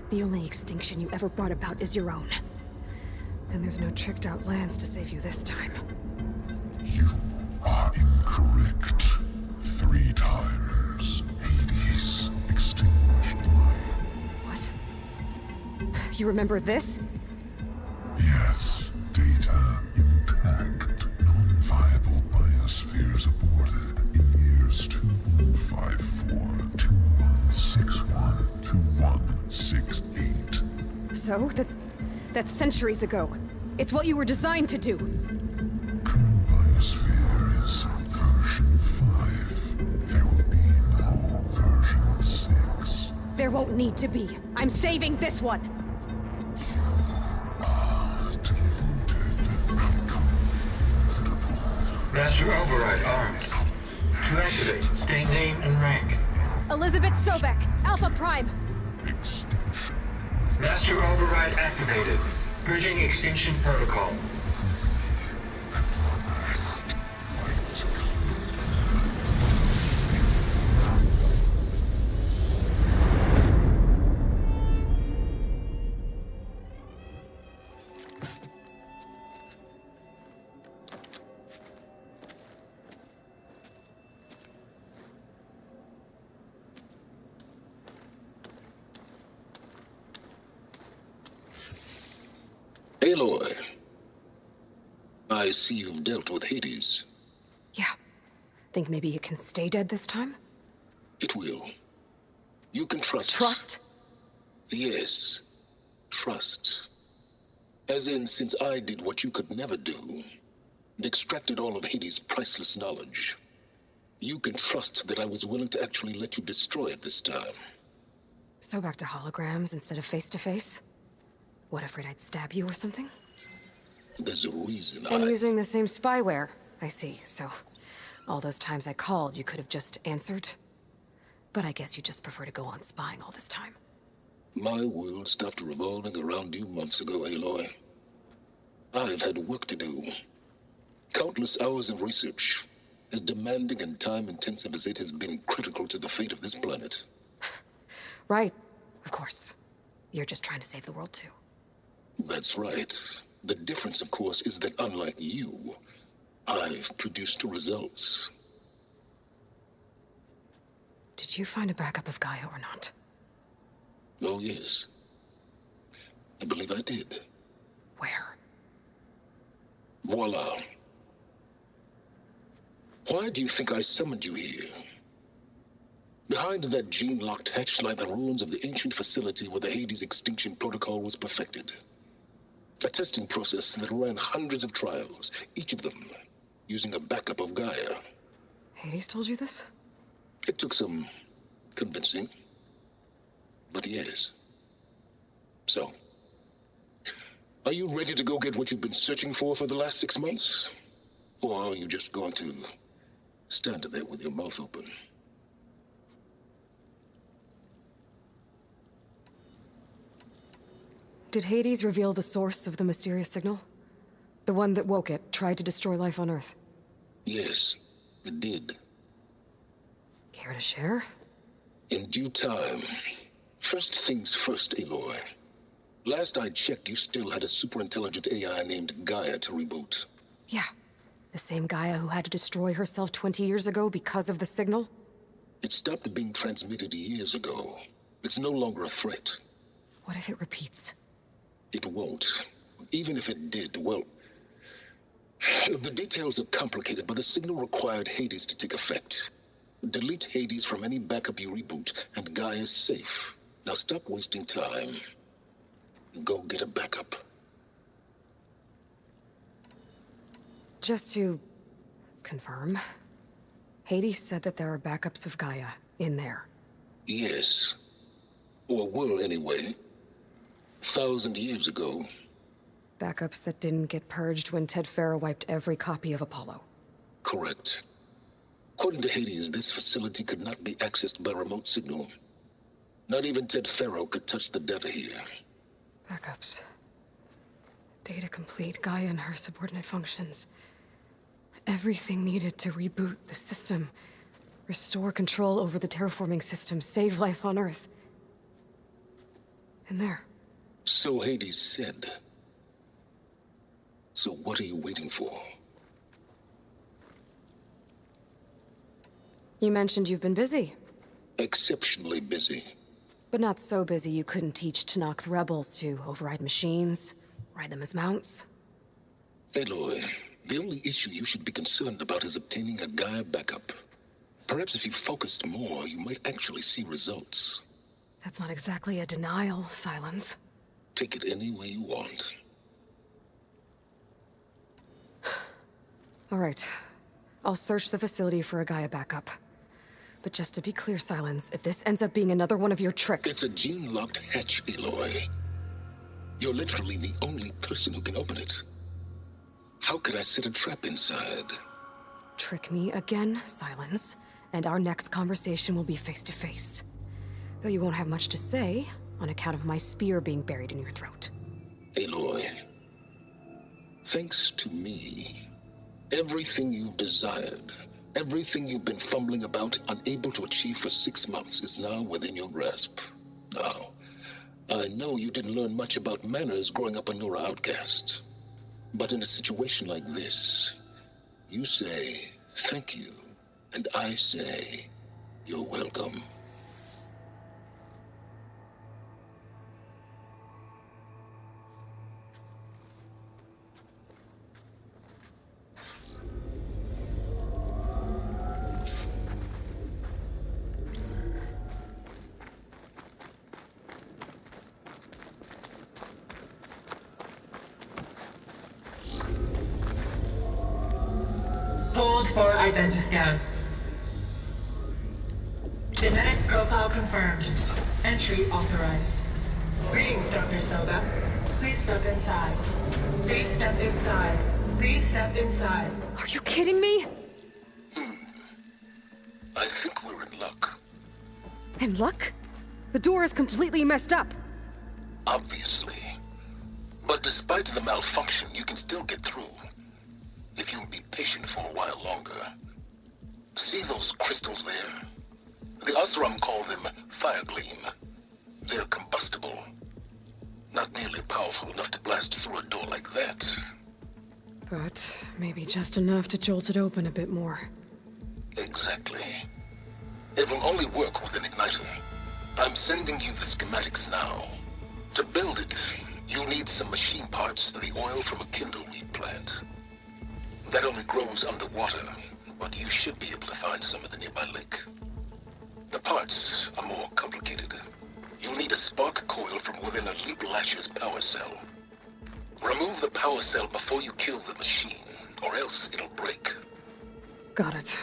[SPEAKER 2] The only extinction you ever brought about is your own. And there's no tricked-out lands to save you this time.
[SPEAKER 13] You are incorrect. 3 times. Hades extinguished life.
[SPEAKER 2] What? You remember this?
[SPEAKER 13] Yes. Data intact. Non-viable biospheres aborted in years 2154, 2161, 2168.
[SPEAKER 2] So, that's centuries ago. It's what you were designed to do.
[SPEAKER 13] Current biosphere is version 5. There will be no version 6.
[SPEAKER 2] There won't need to be. I'm saving this one.
[SPEAKER 15] Master Override armed. To activate, state name and rank.
[SPEAKER 2] Elizabeth Sobek, Alpha Prime.
[SPEAKER 15] Master Override activated. Bridging extinction protocol.
[SPEAKER 12] Aloy, I see you've dealt with Hades.
[SPEAKER 2] Yeah. Think maybe you can stay dead this time?
[SPEAKER 12] It will. You can trust.
[SPEAKER 2] Trust?
[SPEAKER 12] Yes. Trust. As in, since I did what you could never do, and extracted all of Hades' priceless knowledge, you can trust that I was willing to actually let you destroy it this time.
[SPEAKER 2] So back to holograms instead of face-to-face? What, afraid I'd stab you or something?
[SPEAKER 12] There's a reason
[SPEAKER 2] And using the same spyware. I see, so... all those times I called, you could have just answered? But I guess you just prefer to go on spying all this time.
[SPEAKER 12] My world stopped revolving around you months ago, Aloy. I've had work to do. Countless hours of research, as demanding and time-intensive as it has been critical to the fate of this planet.
[SPEAKER 2] Right, of course. You're just trying to save the world too.
[SPEAKER 12] That's right. The difference, of course, is that unlike you, I've produced results.
[SPEAKER 2] Did you find a backup of Gaia or not?
[SPEAKER 12] Oh, yes. I believe I did.
[SPEAKER 2] Where?
[SPEAKER 12] Voila. Why do you think I summoned you here? Behind that gene-locked hatch lie the ruins of the ancient facility where the Hades extinction protocol was perfected. A testing process that ran hundreds of trials, each of them using a backup of Gaia.
[SPEAKER 2] Hades told you this?
[SPEAKER 12] It took some convincing, but yes. So, are you ready to go get what you've been searching for the last 6 months? Or are you just going to stand there with your mouth open?
[SPEAKER 2] Did Hades reveal the source of the mysterious signal? The one that woke it, tried to destroy life on Earth?
[SPEAKER 12] Yes, it did.
[SPEAKER 2] Care to share?
[SPEAKER 12] In due time. First things first, Aloy. Last I checked, you still had a superintelligent AI named Gaia to reboot.
[SPEAKER 2] Yeah. The same Gaia who had to destroy herself 20 years ago because of the signal?
[SPEAKER 12] It stopped being transmitted years ago. It's no longer a threat.
[SPEAKER 2] What if it repeats?
[SPEAKER 12] It won't. Even if it did, well... The details are complicated, but the signal required Hades to take effect. Delete Hades from any backup you reboot, and Gaia's safe. Now stop wasting time. Go get a backup.
[SPEAKER 2] Just to confirm, Hades said that there are backups of Gaia in there.
[SPEAKER 12] Yes. Or were, anyway. 1,000 years ago.
[SPEAKER 2] Backups that didn't get purged when Ted Farrow wiped every copy of Apollo.
[SPEAKER 12] Correct. According to Hades, this facility could not be accessed by remote signal. Not even Ted Farrow could touch the data here.
[SPEAKER 2] Backups. Data complete, Gaia and her subordinate functions. Everything needed to reboot the system. Restore control over the terraforming system, save life on Earth. And there.
[SPEAKER 12] So Hades said. So what are you waiting for?
[SPEAKER 2] You mentioned you've been busy.
[SPEAKER 12] Exceptionally busy.
[SPEAKER 2] But not so busy you couldn't teach Tenakth the rebels to override machines, ride them as mounts.
[SPEAKER 12] Aloy, the only issue you should be concerned about is obtaining a Gaia backup. Perhaps if you focused more, you might actually see results.
[SPEAKER 2] That's not exactly a denial, Silence.
[SPEAKER 12] Take it any way you want.
[SPEAKER 2] All right. I'll search the facility for a Gaia backup. But just to be clear, Silence, if this ends up being another one of your tricks...
[SPEAKER 12] It's a gene-locked hatch, Aloy. You're literally the only person who can open it. How could I set a trap inside?
[SPEAKER 2] Trick me again, Silence, and our next conversation will be face-to-face. Though you won't have much to say, on account of my spear being buried in your throat.
[SPEAKER 12] Aloy, thanks to me, everything you've desired, everything you've been fumbling about, unable to achieve for 6 months, is now within your grasp. Now, I know you didn't learn much about manners growing up a Nora outcast. But in a situation like this, you say, thank you, and I say, you're welcome.
[SPEAKER 15] Hold for identiscan. Genetic profile confirmed. Entry authorized. Greetings, Dr. Soba. Please step inside. Please step inside. Please step inside.
[SPEAKER 2] Are you kidding me?
[SPEAKER 12] I think we're in luck.
[SPEAKER 2] In luck? The door is completely messed up.
[SPEAKER 12] Obviously. But despite the malfunction, you can still get through. If you'll be patient for a while longer. See those crystals there? The Oseram call them Firegleam. They're combustible. Not nearly powerful enough to blast through a door like that.
[SPEAKER 2] But maybe just enough to jolt it open a bit more.
[SPEAKER 12] Exactly. It will only work with an igniter. I'm sending you the schematics now. To build it, you'll need some machine parts and the oil from a kindleweed plant. That only grows underwater, but you should be able to find some at the nearby lake. The parts are more complicated. You'll need a spark coil from within a Leap Lasher's power cell. Remove the power cell before you kill the machine, or else it'll break.
[SPEAKER 2] Got it.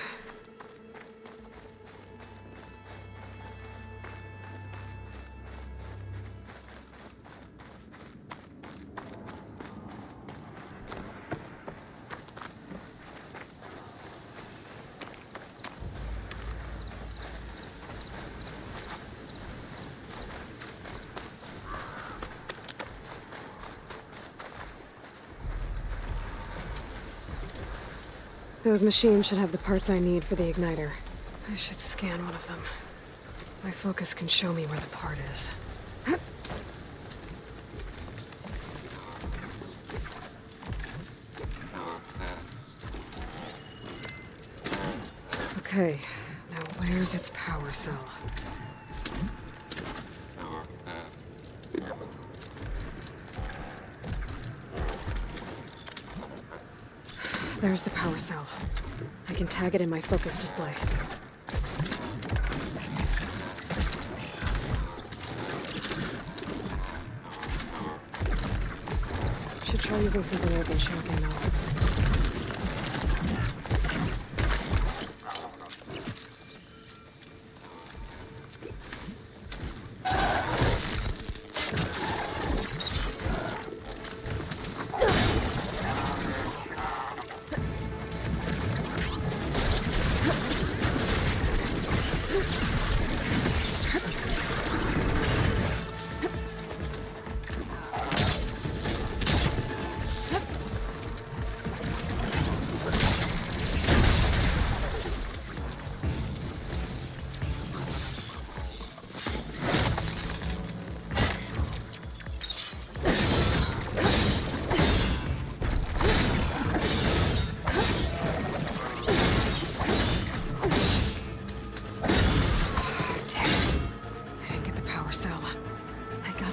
[SPEAKER 2] Those machines should have the parts I need for the igniter. I should scan one of them. My focus can show me where the part is. Okay, now where's its power cell? There's the power cell. I can tag it in my focus display. Should try using something other than shotgun now.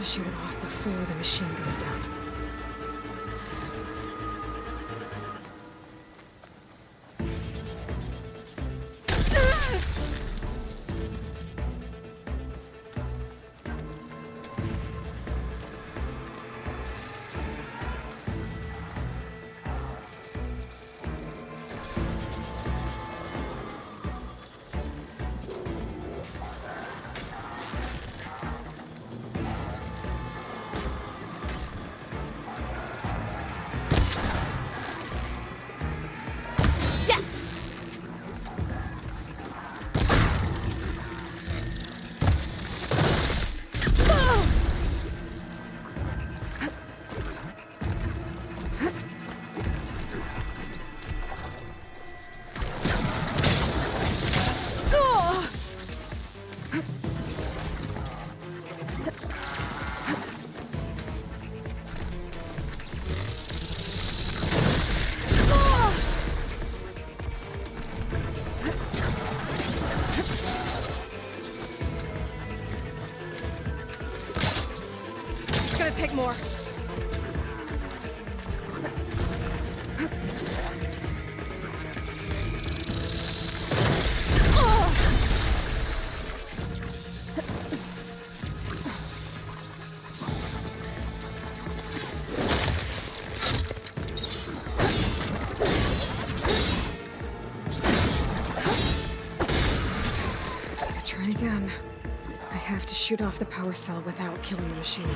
[SPEAKER 2] Shoot it off before the machine goes down. Take more. Try again. I have to shoot off the power cell without killing the machine.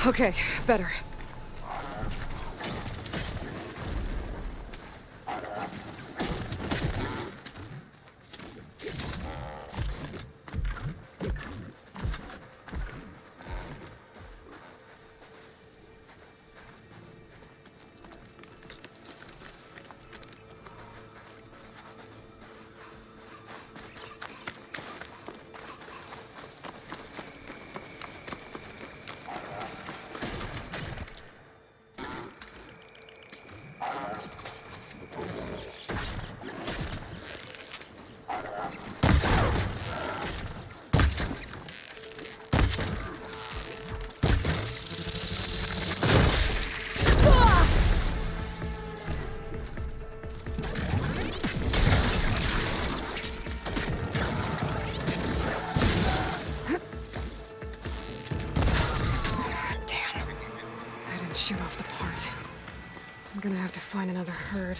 [SPEAKER 2] Okay, better. Shoot off the part. I'm gonna have to find another herd.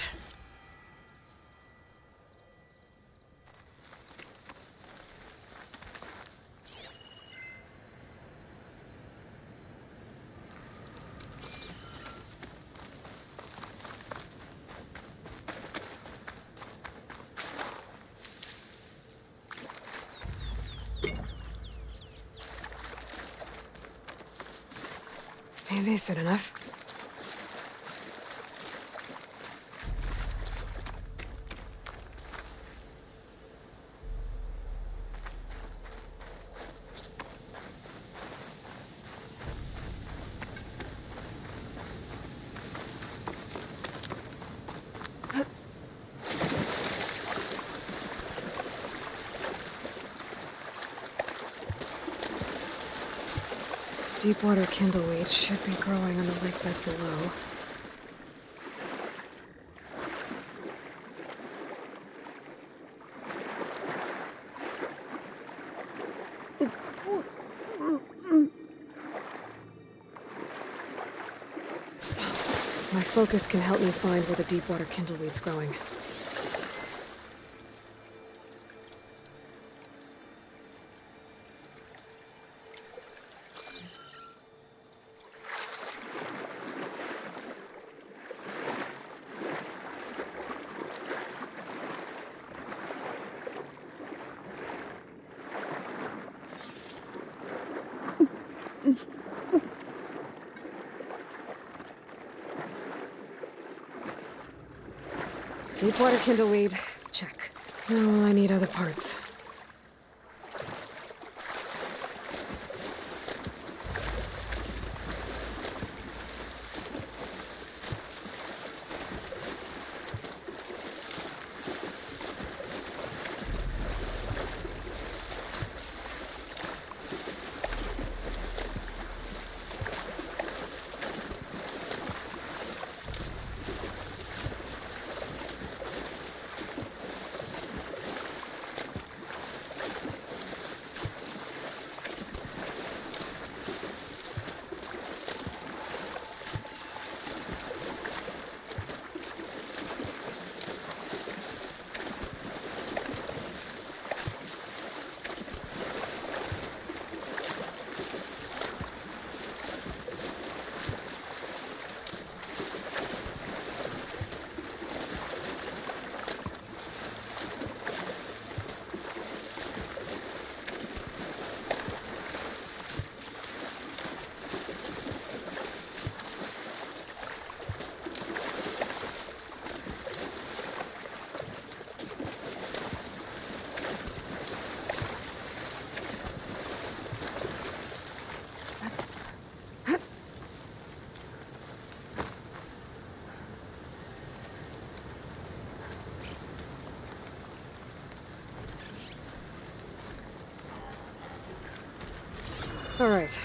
[SPEAKER 2] Hey, they said enough. Deepwater kindleweed should be growing on the lakebed below. My focus can help me find where the deepwater kindleweed's growing. Deepwater kindleweed, check. Now I need other parts. All right.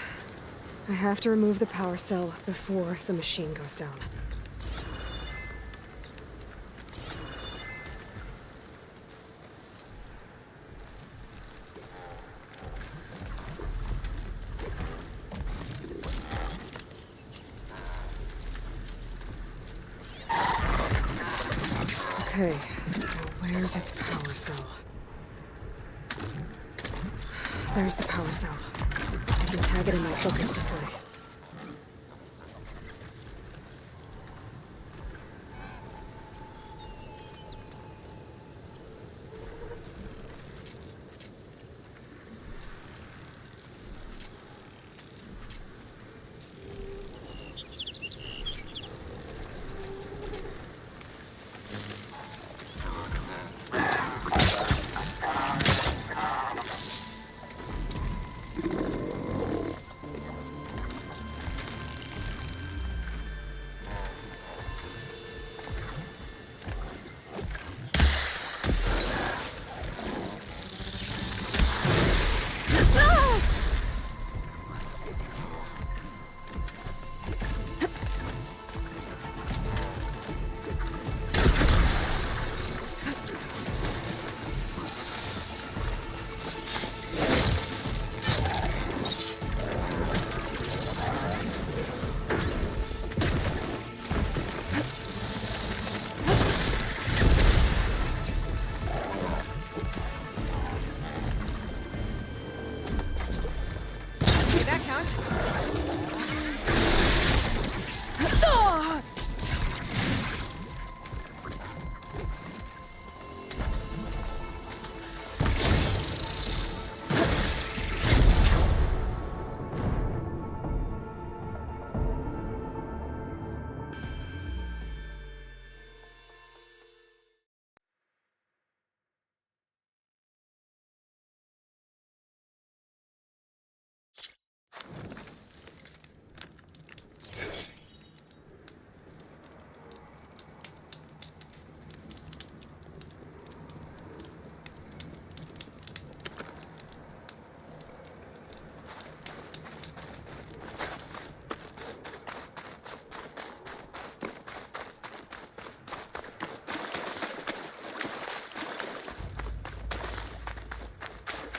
[SPEAKER 2] I have to remove the power cell before the machine goes down. Okay, now where's its power cell? There's the power cell. I can tag it in my focus display.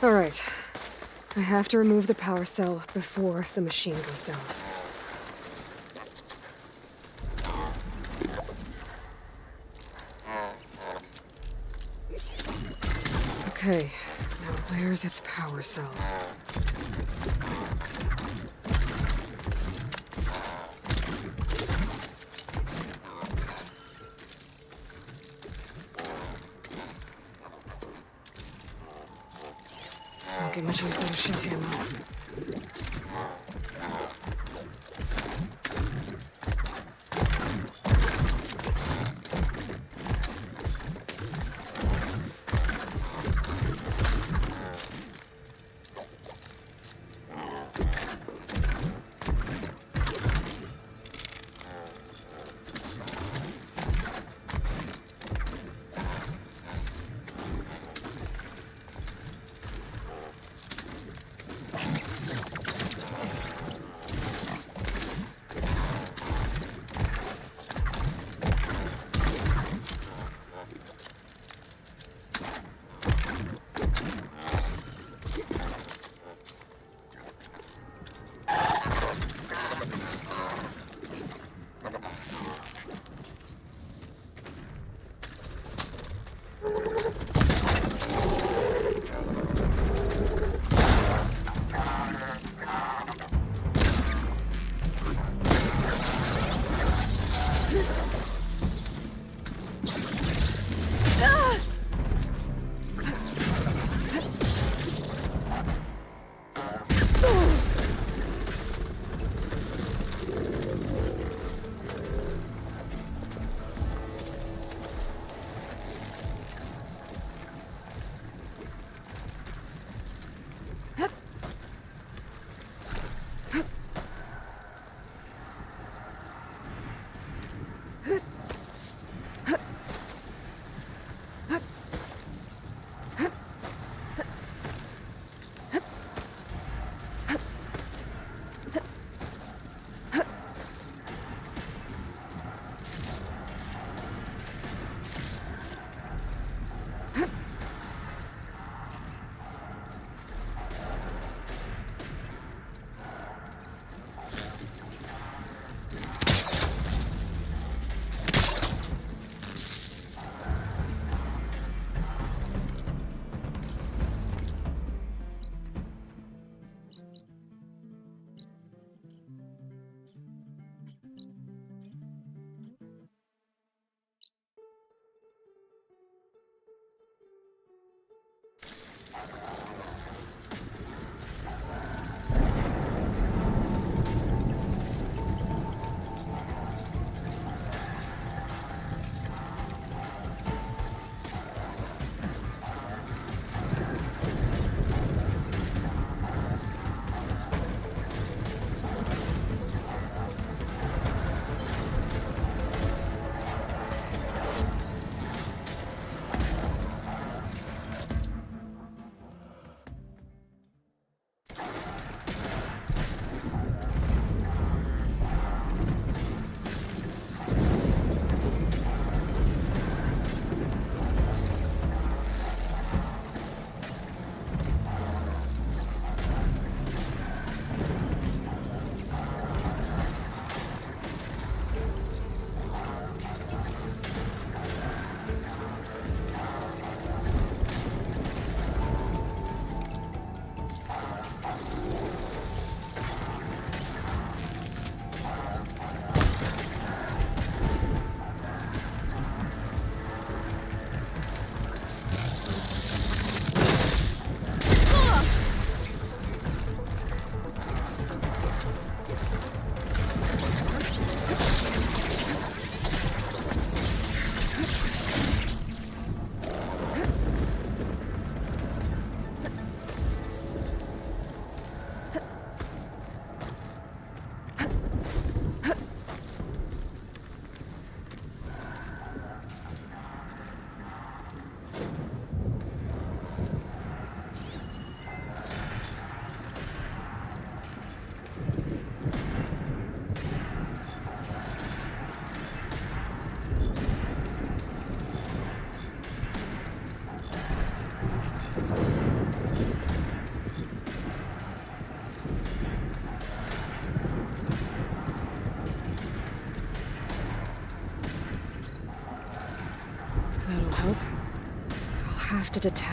[SPEAKER 2] All right. I have to remove the power cell before the machine goes down. Okay, now where's its power cell? I'll get much use out of shell ammo.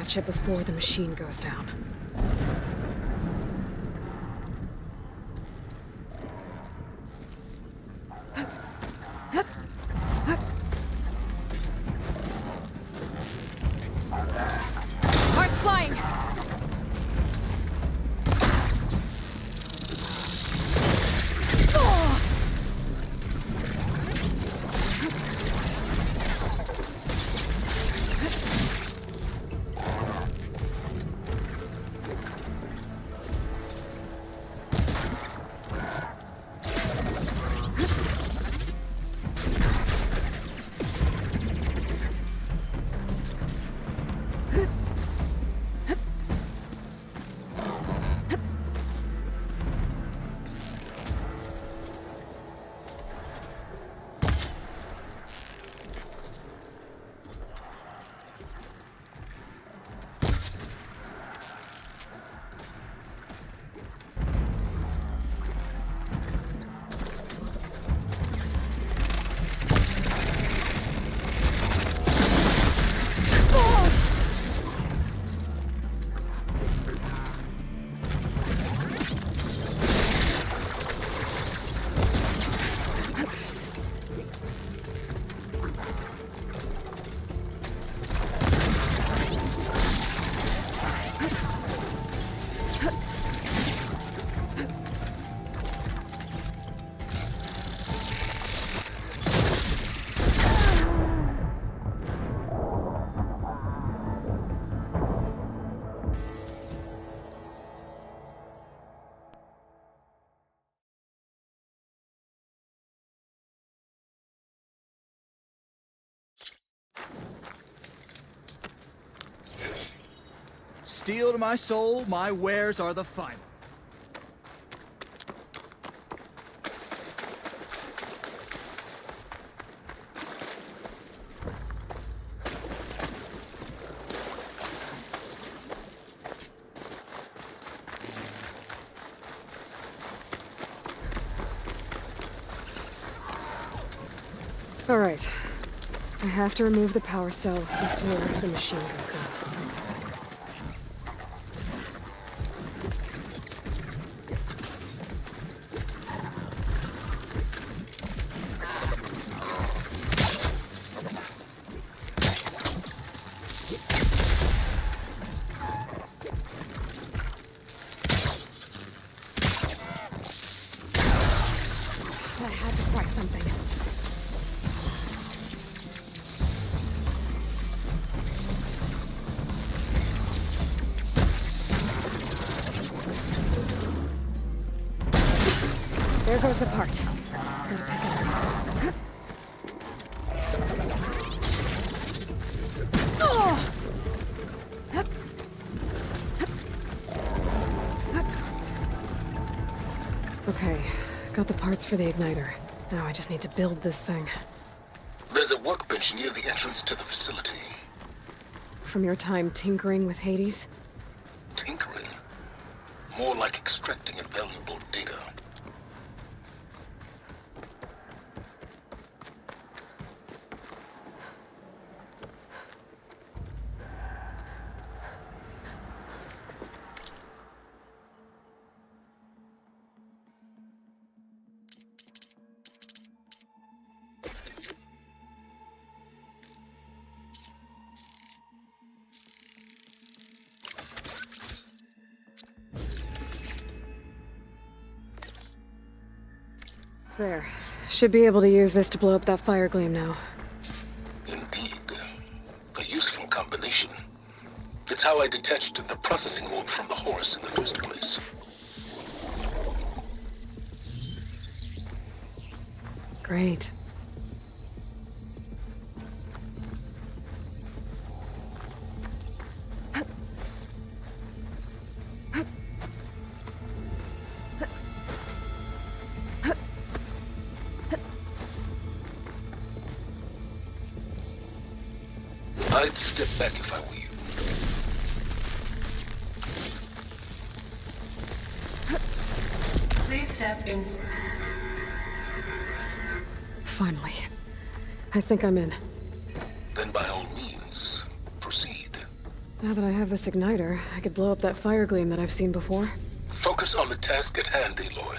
[SPEAKER 2] catch it before the machine goes down.
[SPEAKER 16] Parts flying!
[SPEAKER 14] Steel to my soul, my wares are the finest.
[SPEAKER 2] All right. I have to remove the power cell before the machine goes down. That had to try something. There goes the part. Gotta pick it up. Oh! Okay, got the parts for the igniter. Now I just need to build this thing.
[SPEAKER 12] There's a workbench near the entrance to the facility.
[SPEAKER 2] From your time tinkering with Hades?
[SPEAKER 12] Tinkering? More like extracting invaluable data.
[SPEAKER 2] There. Should be able to use this to blow up that fire gleam now.
[SPEAKER 12] Indeed. A useful combination. It's how I detached the processing orb from the horse in the first place.
[SPEAKER 2] Great.
[SPEAKER 12] I'd step back if I were you.
[SPEAKER 15] Please step in.
[SPEAKER 2] Finally. I think I'm in.
[SPEAKER 12] Then by all means, proceed.
[SPEAKER 2] Now that I have this igniter, I could blow up that fire gleam that I've seen before.
[SPEAKER 12] Focus on the task at hand, Aloy.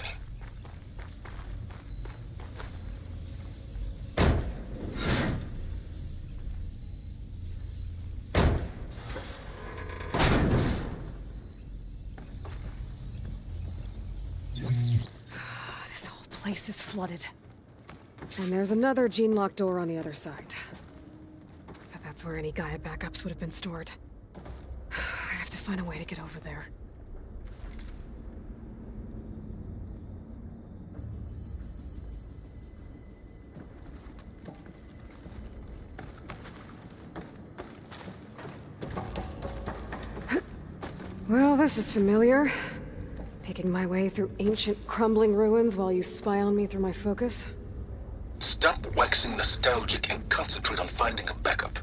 [SPEAKER 2] This whole place is flooded. And there's another gene-lock door on the other side. But that's where any Gaia backups would have been stored. I have to find a way to get over there. Well, this is familiar. Making my way through ancient, crumbling ruins while you spy on me through my focus.
[SPEAKER 12] Stop waxing nostalgic and concentrate on finding a backup.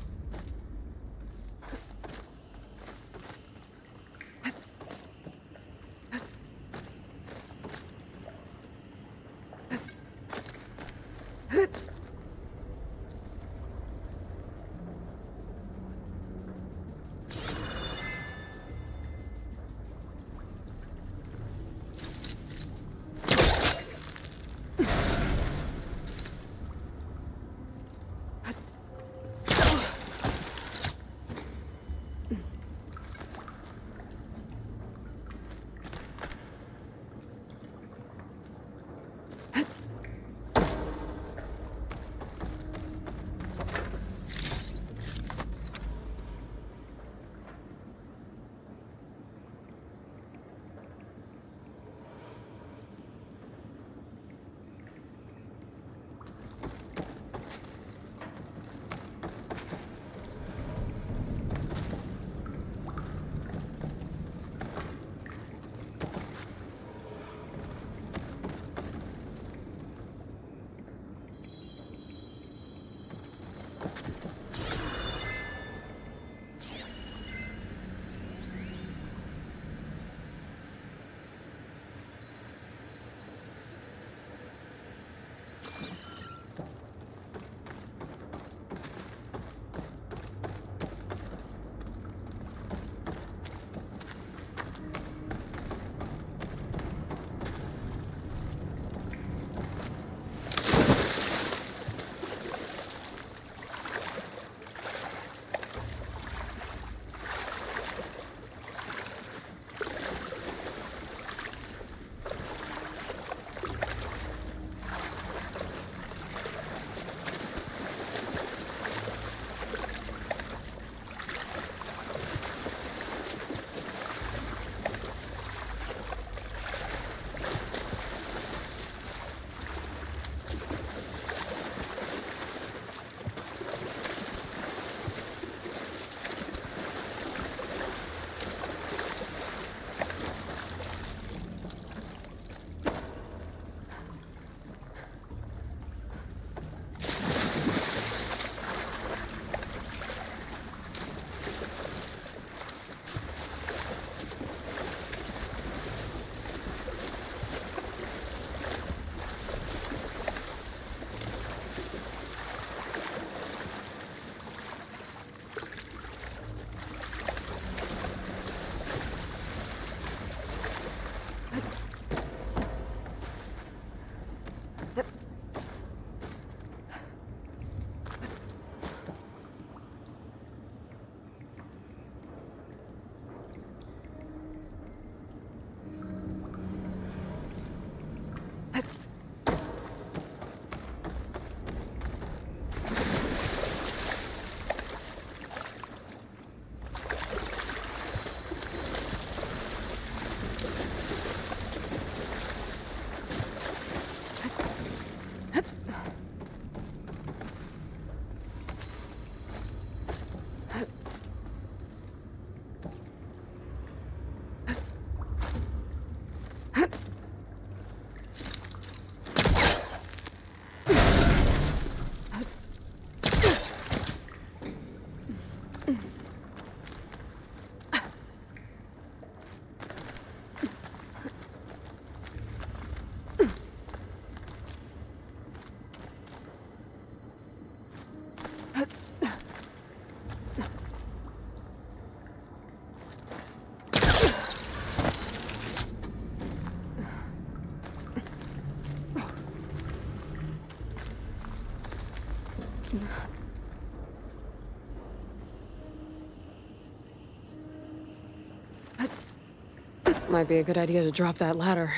[SPEAKER 2] Might be a good idea to drop that ladder.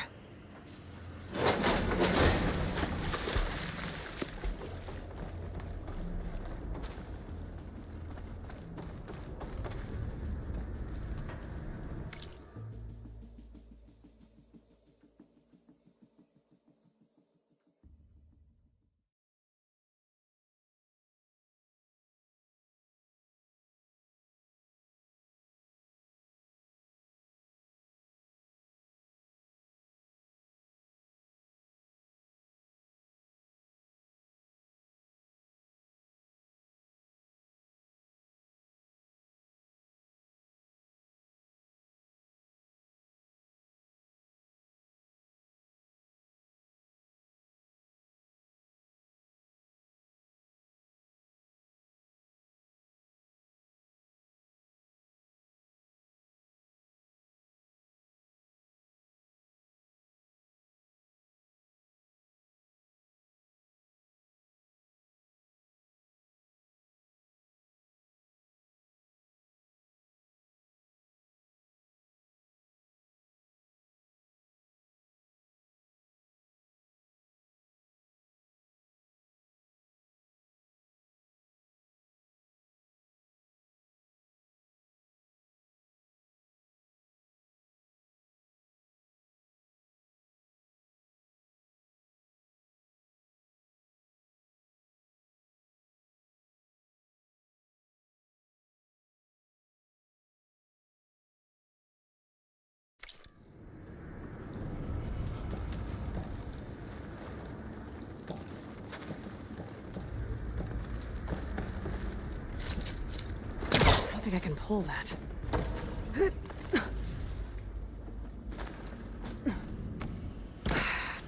[SPEAKER 2] I think I can pull that.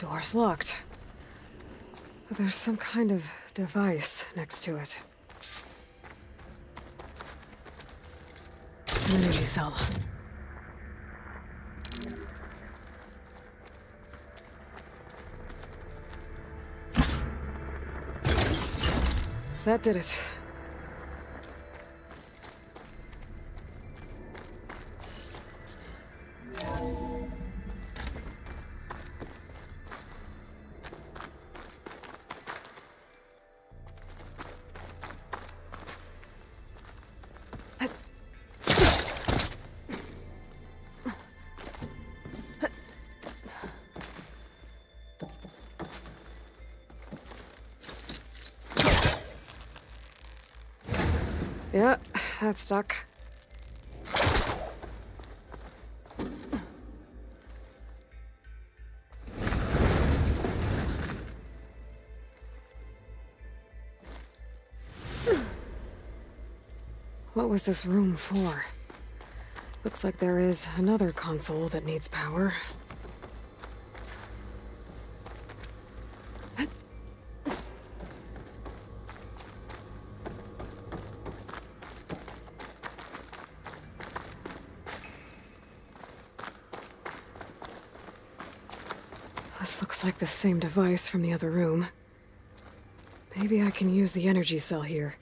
[SPEAKER 2] Door's locked. But there's some kind of device next to it. An energy cell. That did it. Yeah, that's stuck. What was this room for? Looks like there is another console that needs power. This looks like the same device from the other room. Maybe I can use the energy cell here.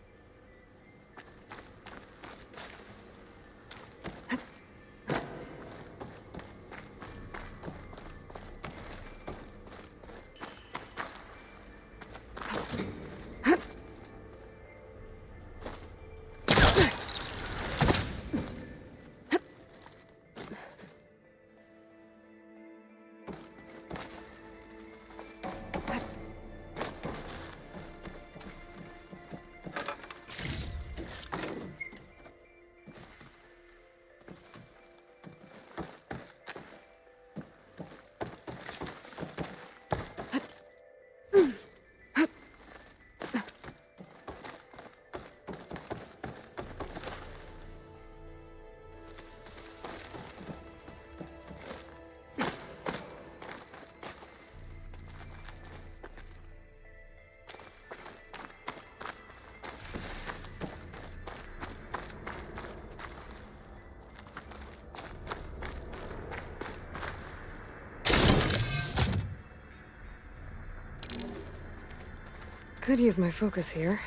[SPEAKER 2] Could use my focus here.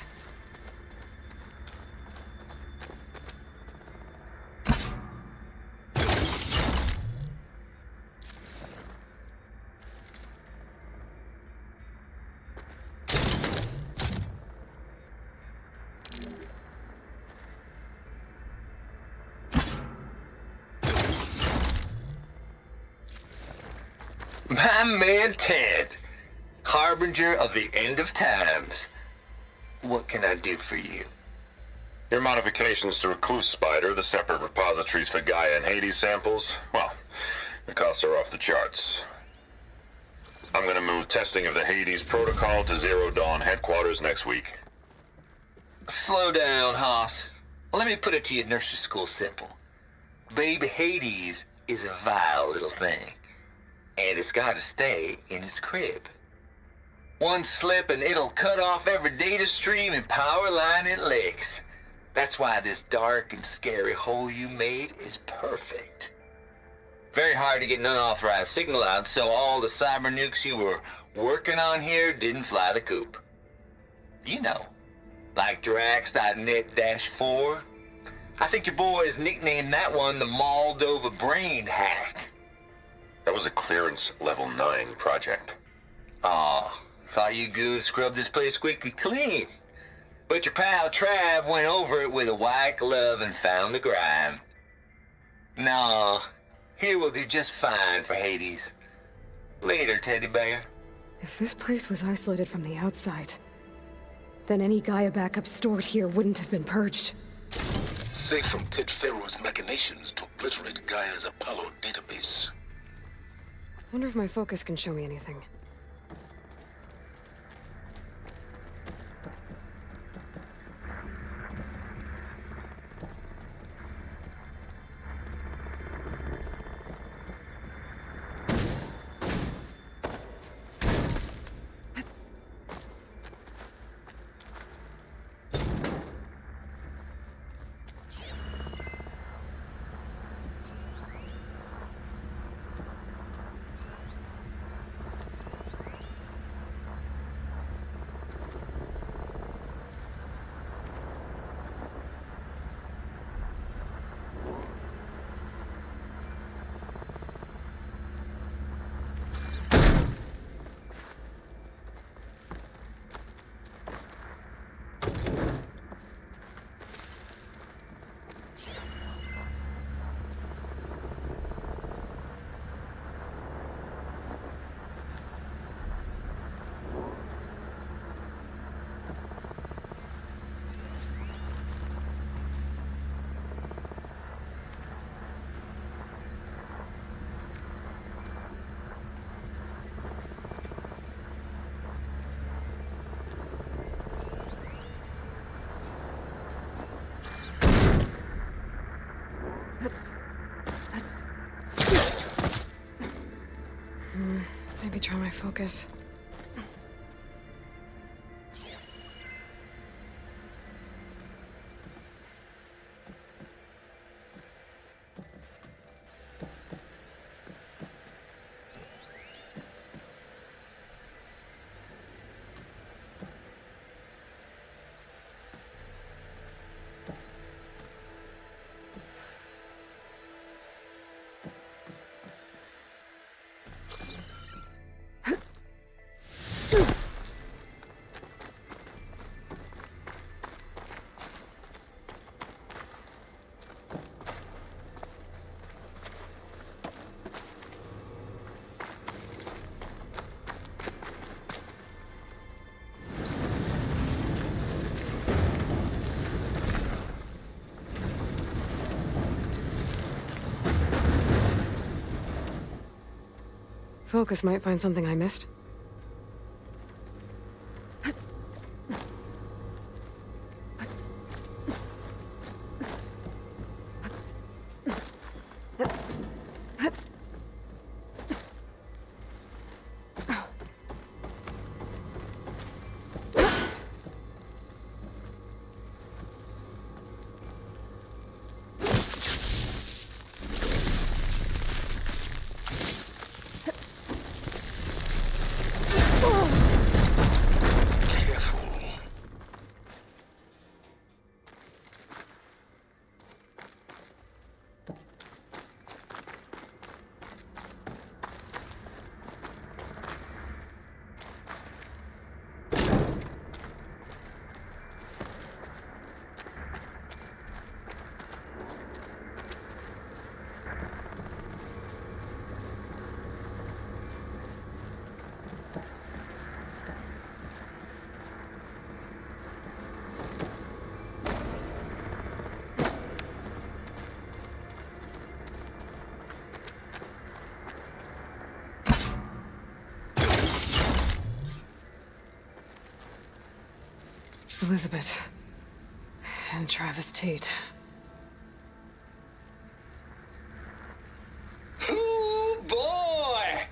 [SPEAKER 17] My man Ted, harbinger of the end of times. What can I do for you?
[SPEAKER 18] Your modifications to Recluse Spider, the separate repositories for Gaia and Hades samples, well, the costs are off the charts. I'm gonna move testing of the Hades protocol to Zero Dawn headquarters next week.
[SPEAKER 17] Slow down, Hoss. Let me put it to you nursery school simple. Baby Hades is a vile little thing, and it's gotta stay in its crib. One slip and it'll cut off every data stream and power line it licks. That's why this dark and scary hole you made is perfect. Very hard to get an unauthorized signal out, so all the cyber nukes you were working on here didn't fly the coop. You know, like Drax.net-4. I think your boys nicknamed that one the Moldova Brain Hack.
[SPEAKER 18] That was a clearance level 9 project.
[SPEAKER 17] Aw, thought you goons scrubbed this place squeaky clean. But your pal Trav went over it with a white glove and found the grime. Nah, here will do just fine for Hades. Later, teddy bear.
[SPEAKER 2] If this place was isolated from the outside, then any Gaia backup stored here wouldn't have been purged.
[SPEAKER 12] Safe from Ted Pharaoh's machinations to obliterate Gaia's Apollo database.
[SPEAKER 2] Wonder if my focus can show me anything. Maybe try my focus. Focus might find something I missed. Elizabeth. And Travis Tate.
[SPEAKER 17] Ooh, boy!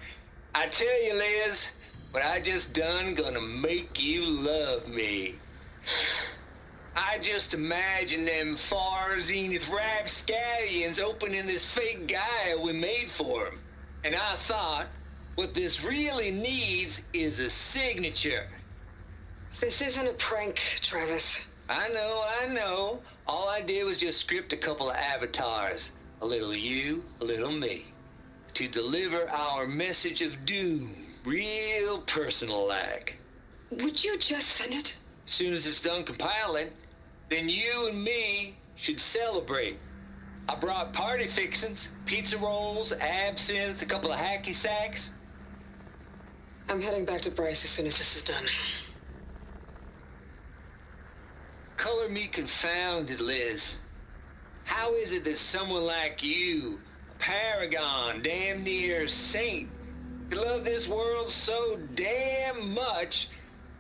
[SPEAKER 17] I tell you, Liz, what I just done gonna make you love me. I just imagine them far zenith rapscallions opening this fake guy we made for him. And I thought, what this really needs is a signature.
[SPEAKER 2] This isn't a prank, Travis.
[SPEAKER 17] I know. All I did was just script a couple of avatars. A little you, a little me. To deliver our message of doom, real personal-like.
[SPEAKER 2] Would you just send it?
[SPEAKER 17] As soon as it's done compiling, then you and me should celebrate. I brought party fixings, pizza rolls, absinthe, a couple of hacky sacks.
[SPEAKER 2] I'm heading back to Bryce as soon as this is done.
[SPEAKER 17] Color me confounded, Liz. How is it that someone like you, a paragon, damn near saint, could love this world so damn much,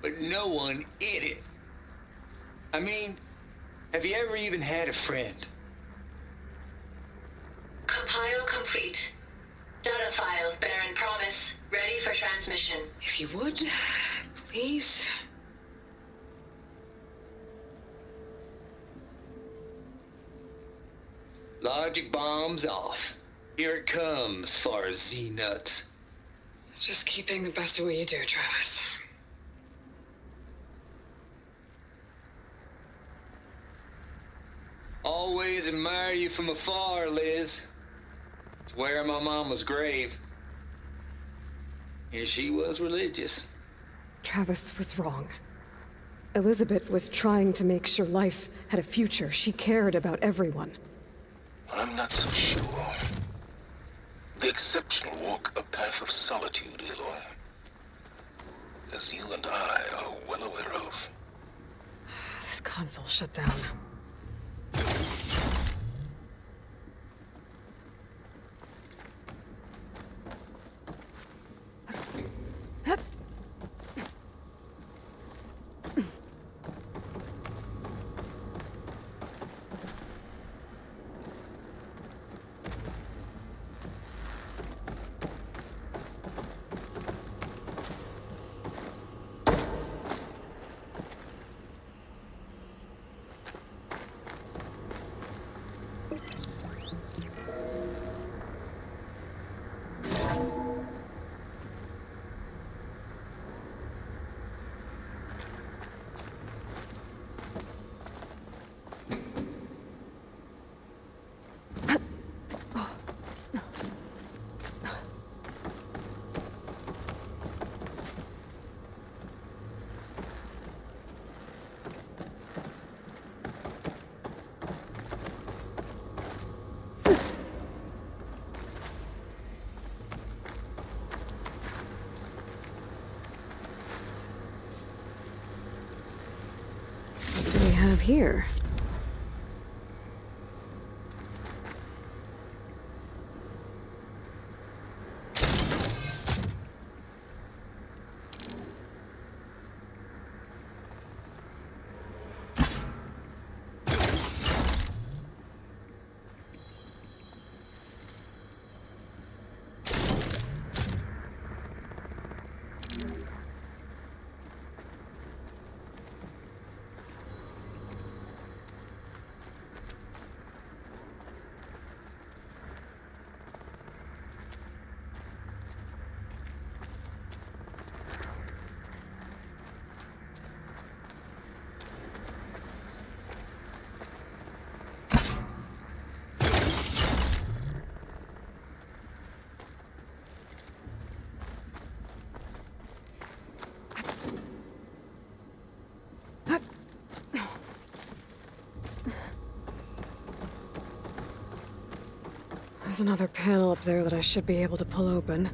[SPEAKER 17] but no one in it? I mean, have you ever even had a friend?
[SPEAKER 15] Compile complete. Data file, Baron Promise, ready for transmission.
[SPEAKER 2] If you would, please.
[SPEAKER 17] Logic bombs off. Here it comes, far Z-nuts.
[SPEAKER 2] Just keep being the best at what you do, Travis.
[SPEAKER 17] Always admire you from afar, Liz. It's where my mama's grave. And she was religious.
[SPEAKER 2] Travis was wrong. Elizabeth was trying to make sure life had a future. She cared about everyone.
[SPEAKER 12] I'm not so sure. The exceptional walk a path of solitude, Aloy. As you and I are well aware of.
[SPEAKER 2] This console shut down. What do we have here? There's another panel up there that I should be able to pull open.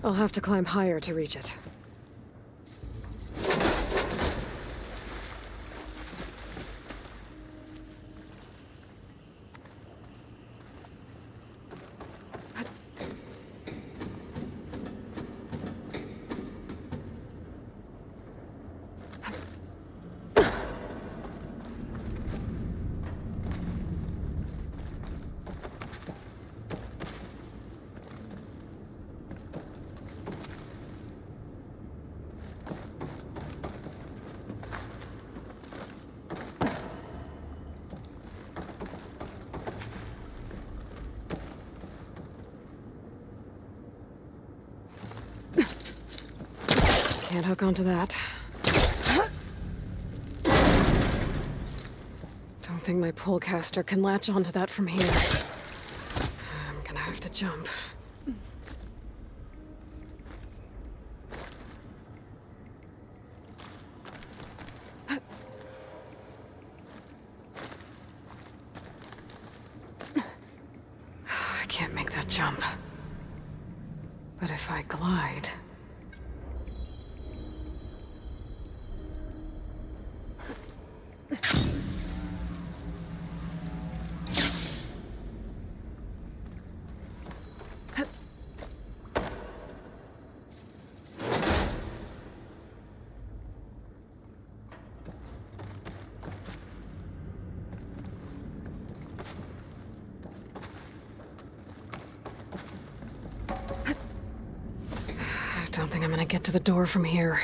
[SPEAKER 2] I'll have to climb higher to reach it. Can't hook onto that. Don't think my pullcaster can latch onto that from here. I'm gonna have to jump. I can't make that jump. But if I glide... I don't think I'm gonna get to the door from here.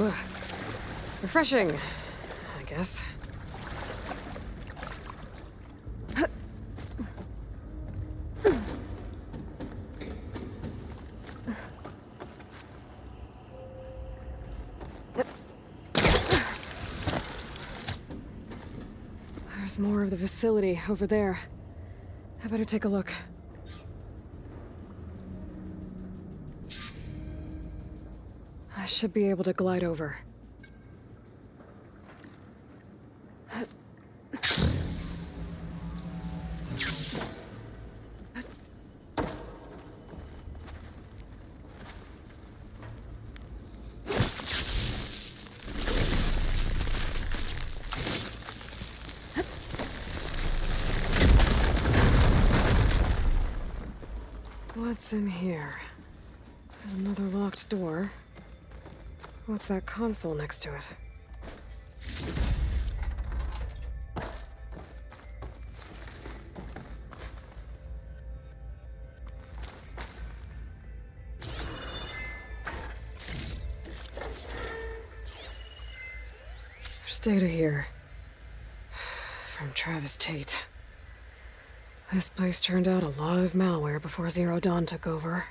[SPEAKER 2] Ugh. Refreshing, I guess. There's more of the facility over there. I better take a look. I should be able to glide over. What's in here? There's another locked door. What's that console next to it? There's data here. From Travis Tate. This place turned out a lot of malware before Zero Dawn took over.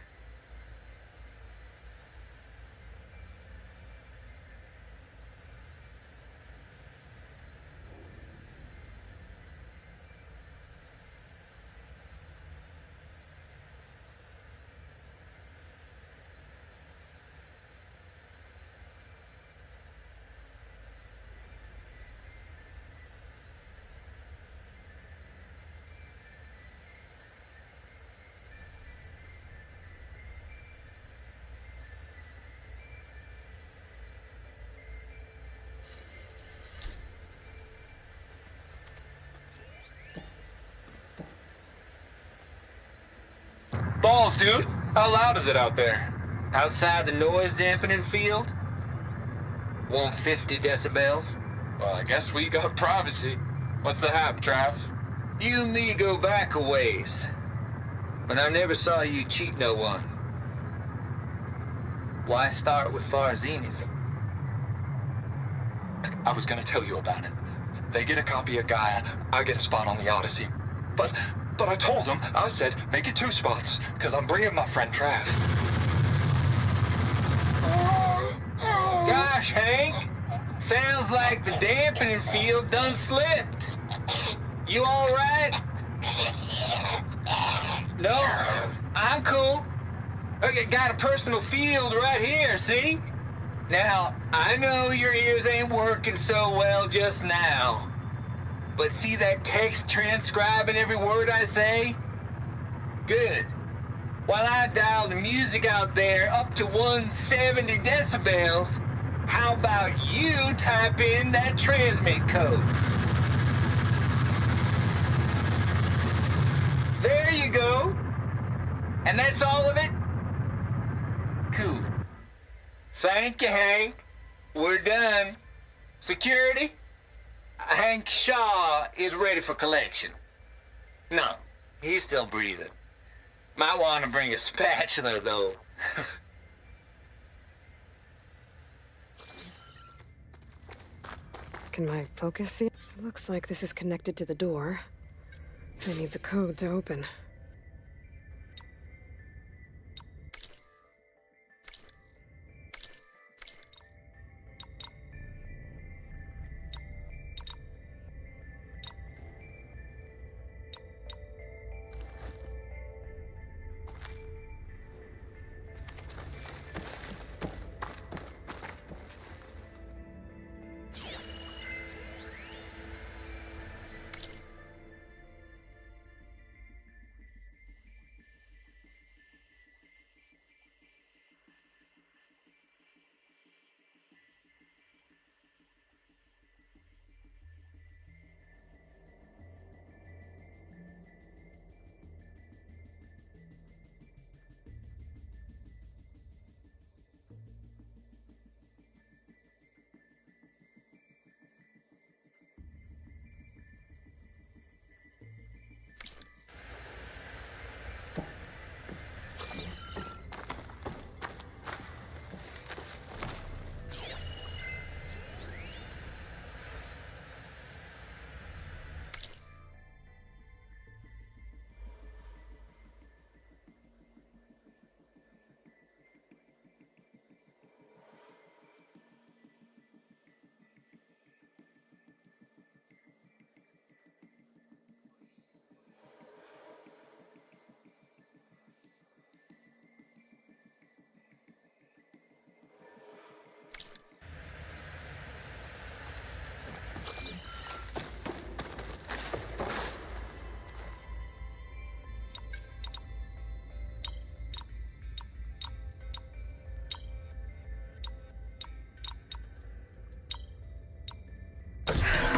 [SPEAKER 17] Balls, dude. How loud is it out there? Outside the noise dampening field? 150 decibels? Well, I guess we got privacy. What's the hap, Trav? You and me go back a ways. But I never saw you cheat no one. Why start with Far Zenith?
[SPEAKER 19] I was gonna tell you about it. They get a copy of Gaia, I get a spot on the Odyssey. But I told them, I said, make it 2 spots, because I'm bringing my friend Trav.
[SPEAKER 17] Gosh, Hank. Sounds like the dampening field done slipped. You all right? No? I'm cool. Okay, got a personal field right here, see? Now, I know your ears ain't working so well just now. But see that text transcribing every word I say? Good. While I dial the music out there up to 170 decibels, how about you type in that transmit code? There you go. And that's all of it? Cool. Thank you, Hank. We're done. Security? Hank Shaw is ready for collection. No, he's still breathing. Might want to bring a spatula, though.
[SPEAKER 2] Can my focus see? It looks like this is connected to the door. It needs a code to open.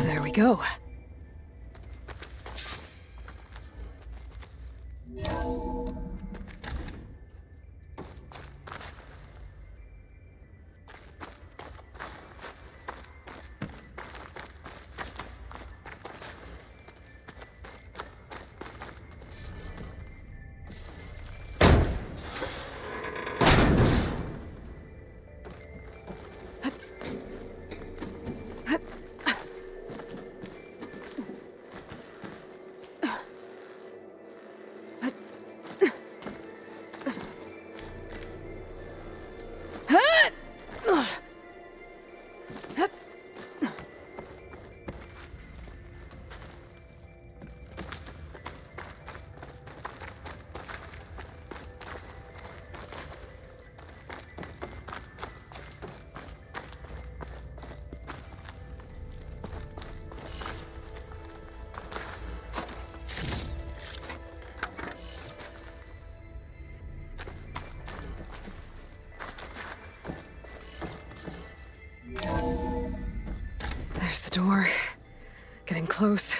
[SPEAKER 2] There we go. There's the door. Getting close.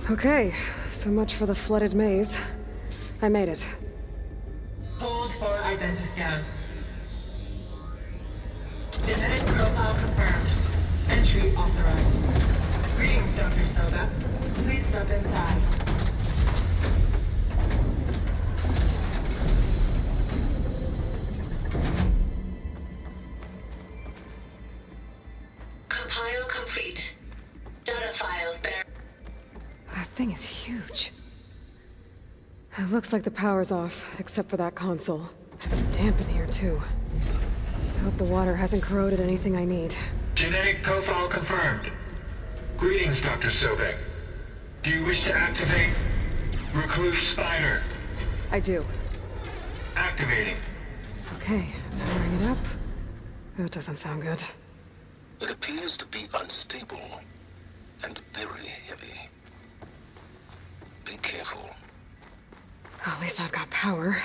[SPEAKER 2] Okay, so much for the flooded maze. I made it.
[SPEAKER 15] Hold for identiscan. Genetic profile confirmed. Entry authorized. Greetings, Dr. Soba. Please step inside. Compile complete. Data file bear.
[SPEAKER 2] That thing is huge. It looks like the power's off, except for that console. It's damp in here, too. I hope the water hasn't corroded anything I need.
[SPEAKER 19] Genetic profile confirmed. Greetings, Dr. Sobek. Do you wish to activate Recluse Spider?
[SPEAKER 2] I do.
[SPEAKER 19] Activating.
[SPEAKER 2] Okay, powering it up. That doesn't sound good.
[SPEAKER 12] It appears to be unstable and very heavy. Be careful.
[SPEAKER 2] At least I've got power.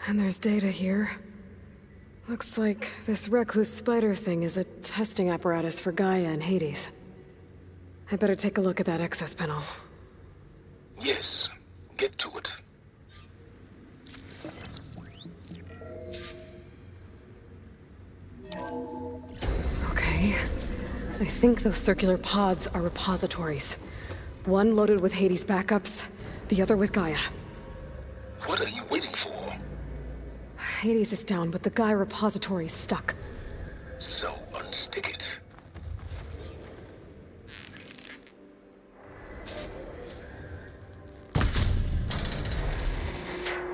[SPEAKER 2] And there's data here. Looks like this Recluse Spider thing is a testing apparatus for Gaia and Hades. I better take a look at that access panel.
[SPEAKER 12] Yes, get to it.
[SPEAKER 2] Okay. I think those circular pods are repositories. One loaded with Hades backups, the other with Gaia.
[SPEAKER 12] What are you waiting for?
[SPEAKER 2] Hades is down, but the Gaia repository is stuck.
[SPEAKER 12] So unstick it.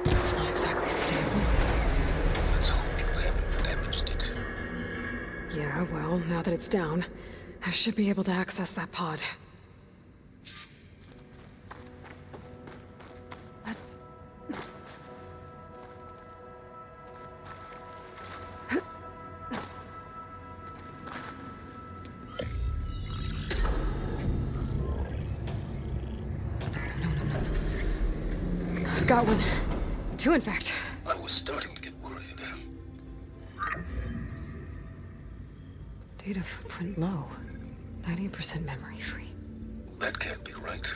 [SPEAKER 2] It's not exactly stable.
[SPEAKER 12] Let's hope you haven't damaged it.
[SPEAKER 2] Yeah, well, now that it's down, I should be able to access that pod. Got one. Two, in fact.
[SPEAKER 12] I was starting to get worried.
[SPEAKER 2] Data footprint low. 90% memory free.
[SPEAKER 12] That can't be right.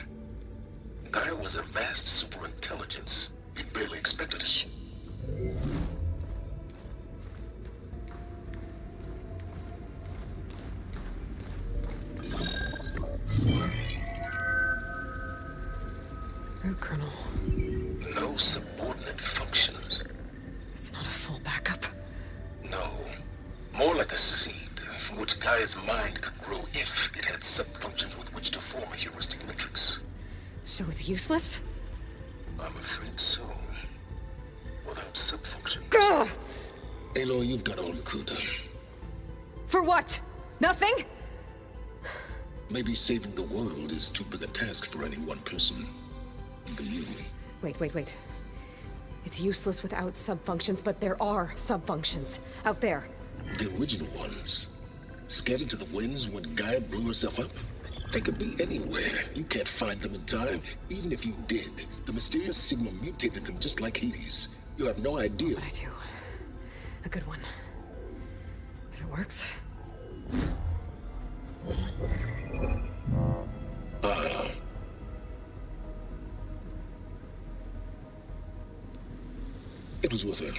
[SPEAKER 12] Gaia was a vast superintelligence. You barely expected it.
[SPEAKER 2] Root kernel.
[SPEAKER 12] No subordinate functions.
[SPEAKER 2] It's not a full backup.
[SPEAKER 12] No. More like a seed from which Gaia's mind could grow if it had subfunctions with which to form a heuristic matrix.
[SPEAKER 2] So it's useless?
[SPEAKER 12] I'm afraid so. Without subfunctions.
[SPEAKER 2] Gah!
[SPEAKER 12] Aloy, you've done all you could.
[SPEAKER 2] For what? Nothing?
[SPEAKER 12] Maybe saving the world is too big a task for any one person. Even you.
[SPEAKER 2] Wait. It's useless without subfunctions, but there are subfunctions out there.
[SPEAKER 12] The original ones. Scattered to the winds when Gaia blew herself up? They could be anywhere. You can't find them in time. Even if you did, the mysterious signal mutated them just like Hades. You have no idea.
[SPEAKER 2] But I do. A good one. If it works.
[SPEAKER 12] It was worth it.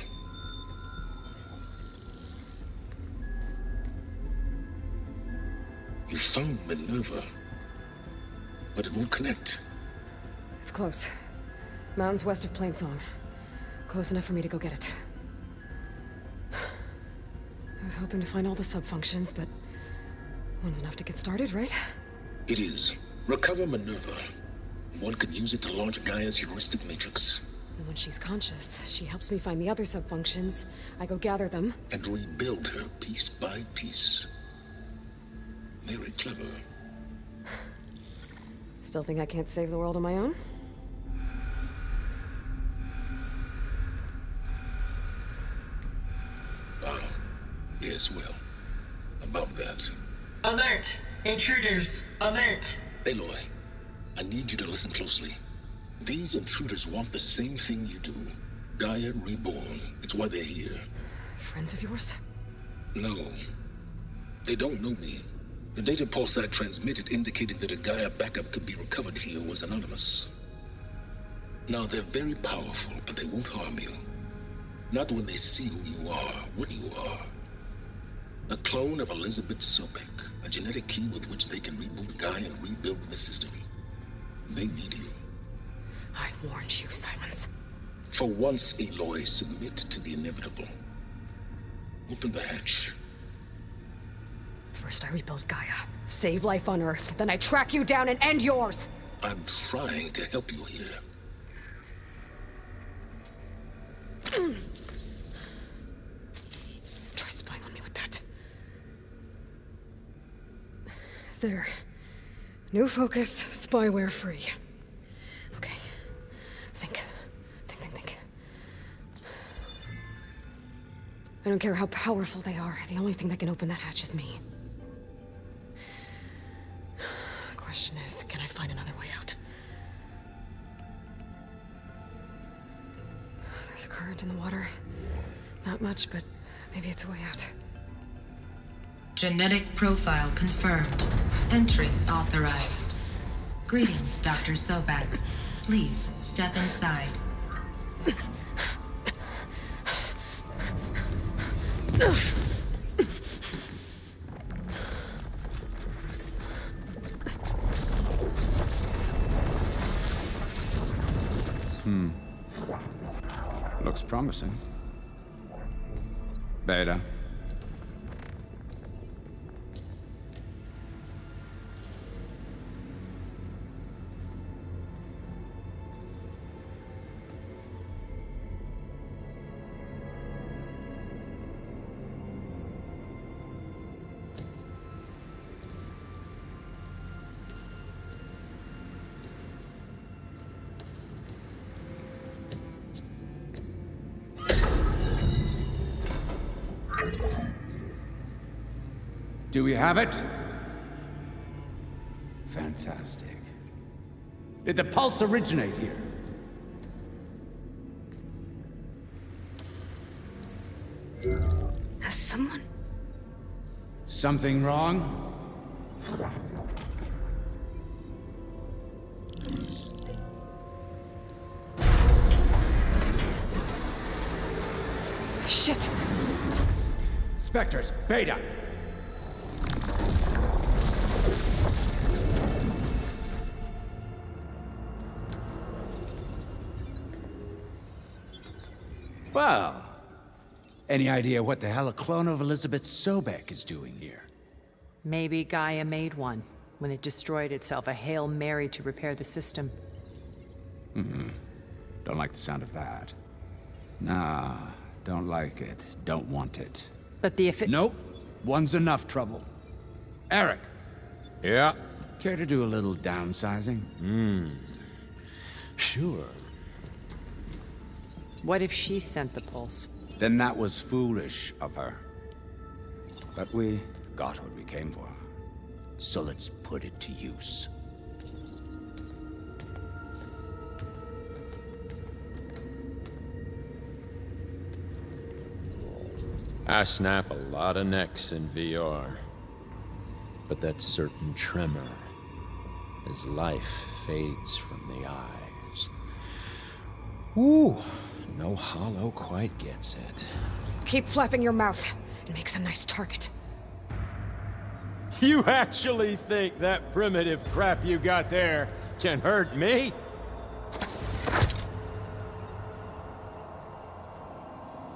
[SPEAKER 12] You found Minerva, but it won't connect.
[SPEAKER 2] It's close. Mountains west of Plainsong. Close enough for me to go get it. I was hoping to find all the subfunctions, but one's enough to get started, right?
[SPEAKER 12] It is. Recover Minerva. One could use it to launch Gaia's heuristic matrix.
[SPEAKER 2] And when she's conscious, she helps me find the other subfunctions. I go gather them.
[SPEAKER 12] And rebuild her piece by piece. Very clever.
[SPEAKER 2] Still think I can't save the world on my own?
[SPEAKER 12] Yes, well, about that.
[SPEAKER 15] Alert! Intruders! Alert!
[SPEAKER 12] Aloy, I need you to listen closely. These intruders want the same thing you do. Gaia reborn. It's why they're here.
[SPEAKER 2] Friends of yours?
[SPEAKER 12] No. They don't know me. The data Pulsat transmitted indicated that a Gaia backup could be recovered here was anonymous. Now, they're very powerful, but they won't harm you. Not when they see who you are, what you are. A clone of Elizabeth Sobek, a genetic key with which they can reboot Gaia and rebuild the system. They need you.
[SPEAKER 2] I warned you, Silence.
[SPEAKER 12] For once, Aloy, submit to the inevitable. Open the hatch.
[SPEAKER 2] First I rebuild Gaia, save life on Earth, then I track you down and end yours!
[SPEAKER 12] I'm trying to help you here.
[SPEAKER 2] Try spying on me with that. There. New focus, spyware free. Okay. Think. I don't care how powerful they are. The only thing that can open that hatch is me. Question is, can I find another way out? There's a current in the water. Not much, but maybe it's a way out.
[SPEAKER 15] Genetic profile confirmed. Entry authorized. Greetings, Dr. Sobek. Please step inside.
[SPEAKER 20] Looks promising. Beta. Do we have it? Fantastic. Did the pulse originate here?
[SPEAKER 2] Has someone...
[SPEAKER 20] Something wrong?
[SPEAKER 2] Shit!
[SPEAKER 20] Spectres, Beta! Well, any idea what the hell a clone of Elizabeth Sobek is doing here?
[SPEAKER 21] Maybe Gaia made one when it destroyed itself, a Hail Mary to repair the system.
[SPEAKER 20] Don't like the sound of that. Nah, don't like it. Don't want it.
[SPEAKER 21] But the if it...
[SPEAKER 20] Nope. One's enough trouble. Eric.
[SPEAKER 6] Yeah?
[SPEAKER 20] Care to do a little downsizing?
[SPEAKER 6] Sure.
[SPEAKER 21] What if she sent the pulse?
[SPEAKER 20] Then that was foolish of her. But we got what we came for. So let's put it to use.
[SPEAKER 6] I snap a lot of necks in VR. But that certain tremor as life fades from the eyes. Ooh, no hollow quite gets it.
[SPEAKER 2] Keep flapping your mouth. It makes a nice target.
[SPEAKER 6] You actually think that primitive crap you got there can hurt me?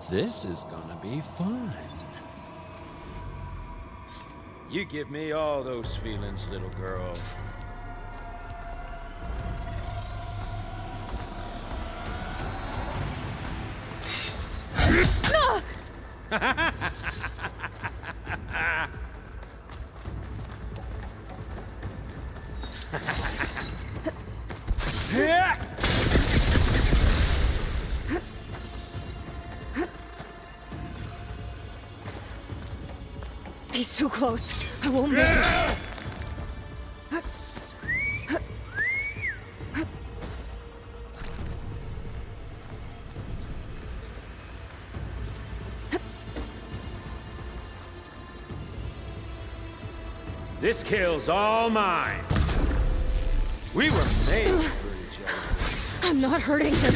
[SPEAKER 6] This is gonna be fun. You give me all those feelings, little girl.
[SPEAKER 2] He's too close. I won't move.
[SPEAKER 1] This kill's all mine. We were made for each other.
[SPEAKER 2] I'm not hurting him.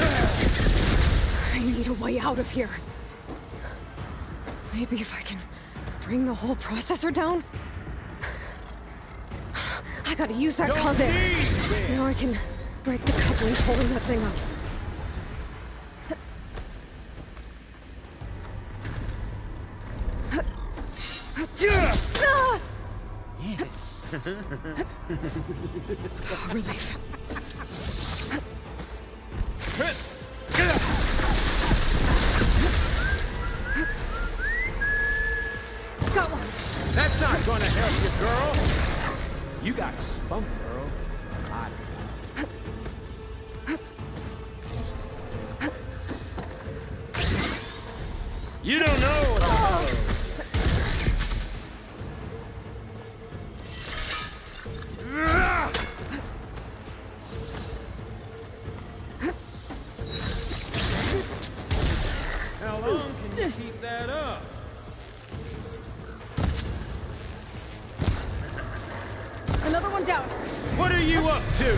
[SPEAKER 2] I need a way out of here. Maybe if I can bring the whole processor down? I gotta use that conveyor. Now I can break the couplings holding that thing up. Relief. Got one.
[SPEAKER 1] That's not gonna help you, girl. You got spunk, girl. You don't know what How long can you keep that up?
[SPEAKER 2] Another one down.
[SPEAKER 1] What are you up to?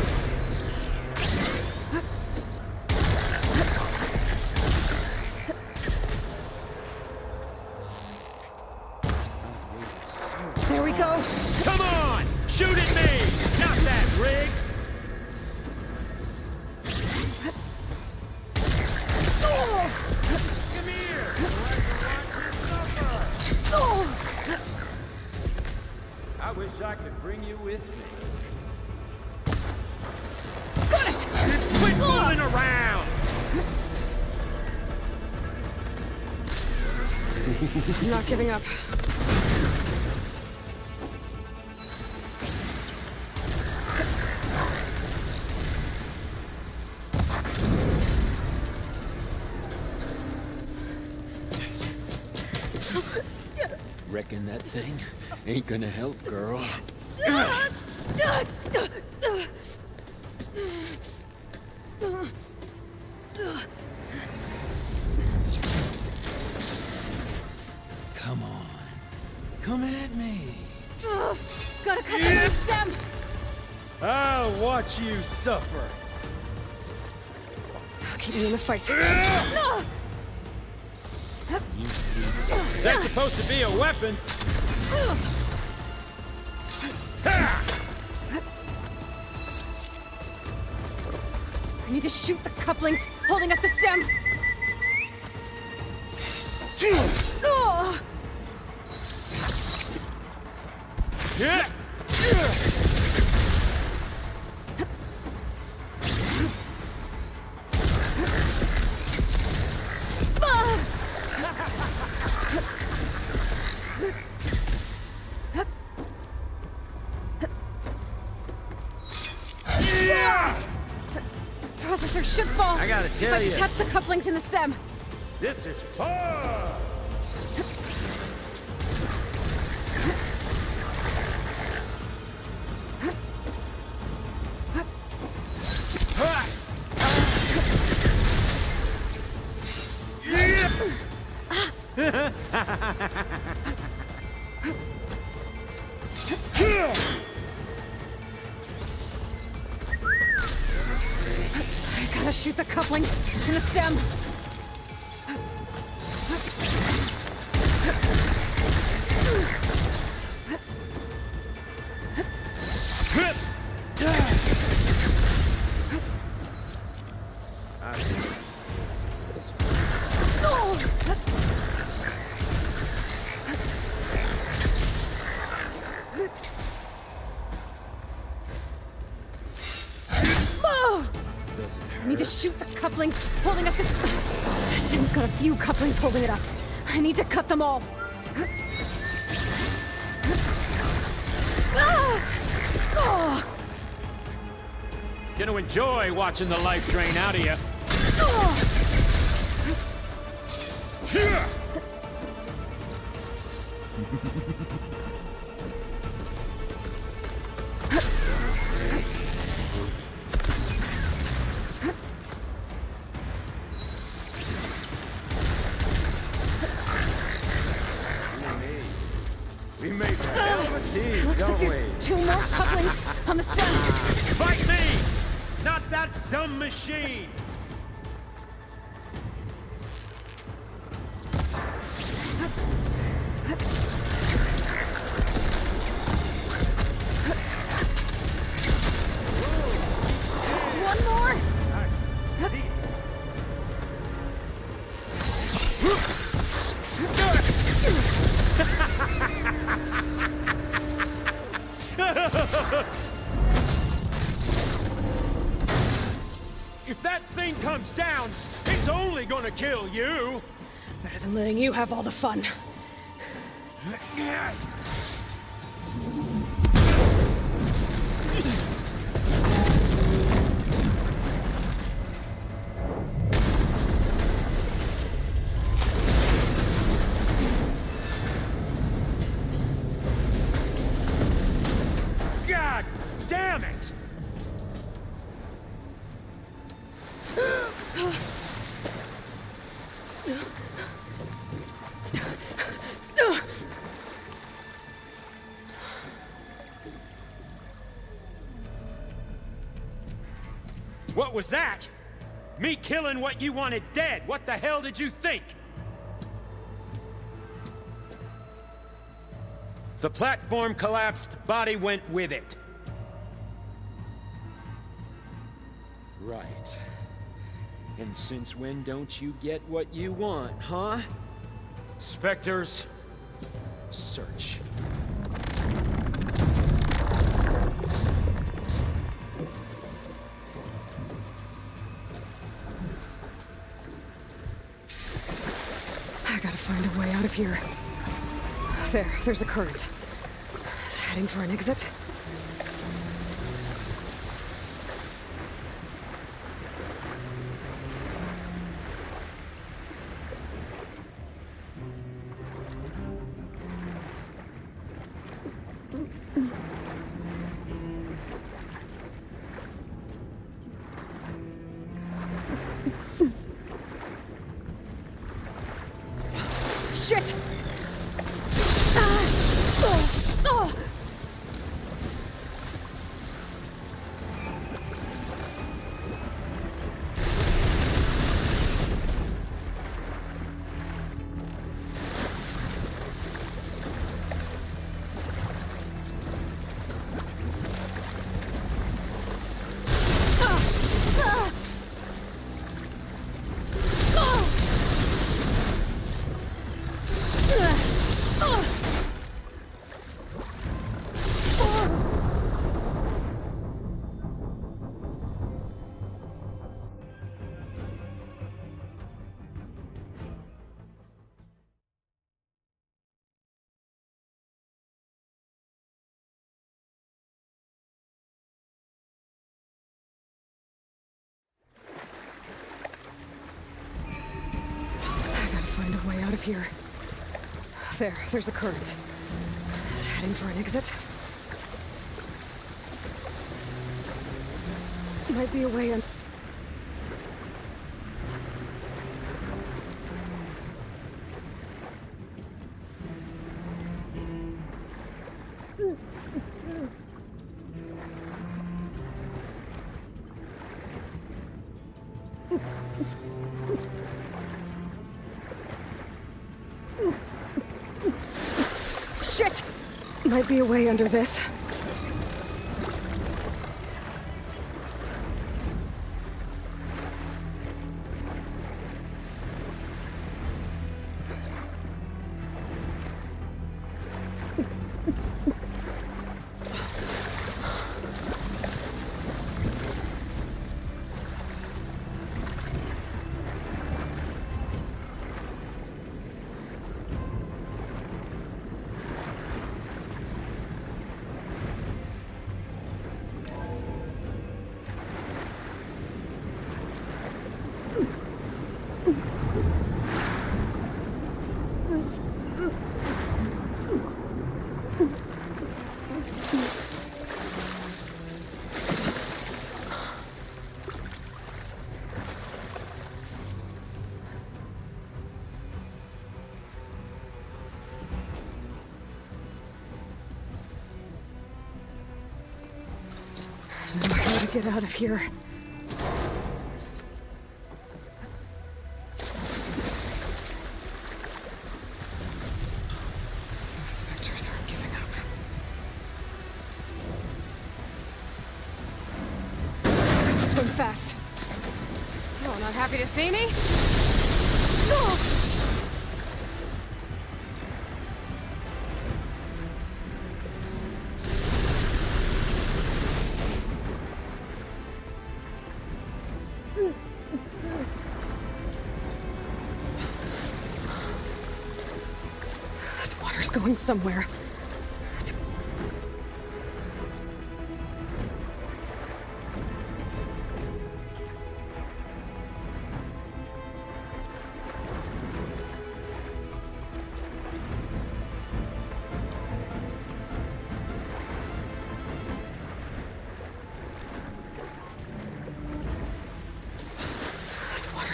[SPEAKER 2] There we go.
[SPEAKER 1] Come on! Shoot at me! Not that rig! Come here! I wish I could bring you with me.
[SPEAKER 2] Got it!
[SPEAKER 1] Quit fooling around!
[SPEAKER 2] I'm not giving up.
[SPEAKER 6] Reckon that thing ain't gonna help, girl. Come on. Come at me.
[SPEAKER 2] Gotta cut the stem.
[SPEAKER 1] I'll watch you suffer.
[SPEAKER 2] I'll keep you in the fight.
[SPEAKER 1] Is that supposed to be a weapon?
[SPEAKER 2] I need to shoot the couplings holding up the stem.
[SPEAKER 1] Yeah.
[SPEAKER 2] Processor should fall.
[SPEAKER 1] I gotta tell
[SPEAKER 2] if I
[SPEAKER 1] you.
[SPEAKER 2] can catch the couplings in the stem.
[SPEAKER 1] This is fun!
[SPEAKER 2] I gotta shoot the couplings in the stem. I need to shoot the couplings holding up this. This stem's got a few couplings holding it up. I need to cut them all.
[SPEAKER 1] Gonna enjoy watching the life drain out of you. We make a hell of a team,
[SPEAKER 2] Looks
[SPEAKER 1] don't
[SPEAKER 2] like
[SPEAKER 1] we?
[SPEAKER 2] there's
[SPEAKER 16] On the stem!
[SPEAKER 1] Fight me! Not that dumb machine!
[SPEAKER 16] One more!
[SPEAKER 1] If that thing comes down, it's only gonna kill you!
[SPEAKER 2] Better than letting you have all the fun.
[SPEAKER 1] God damn it! What was that? Me killing what you wanted dead. What the hell did you think? The platform collapsed, body went with it. Right. And since when don't you get what you want, huh? Spectres, search.
[SPEAKER 2] I gotta find a way out of here. There's a current. Is it heading for an exit? Shit! Find a way out of here. There's a current. Is it heading for an exit? Might be a way in. Shit! Might be a way under this. get out of here. Those specters aren't giving up. Swim fast. Oh, not happy to see me? No! This water's going somewhere.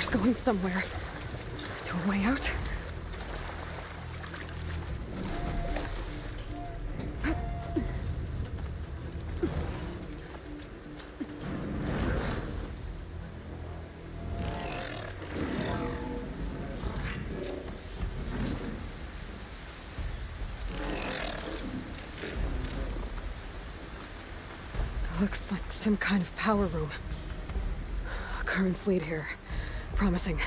[SPEAKER 2] Going somewhere. To a way out? Looks like some kind of power room. Currents lead here. Promising.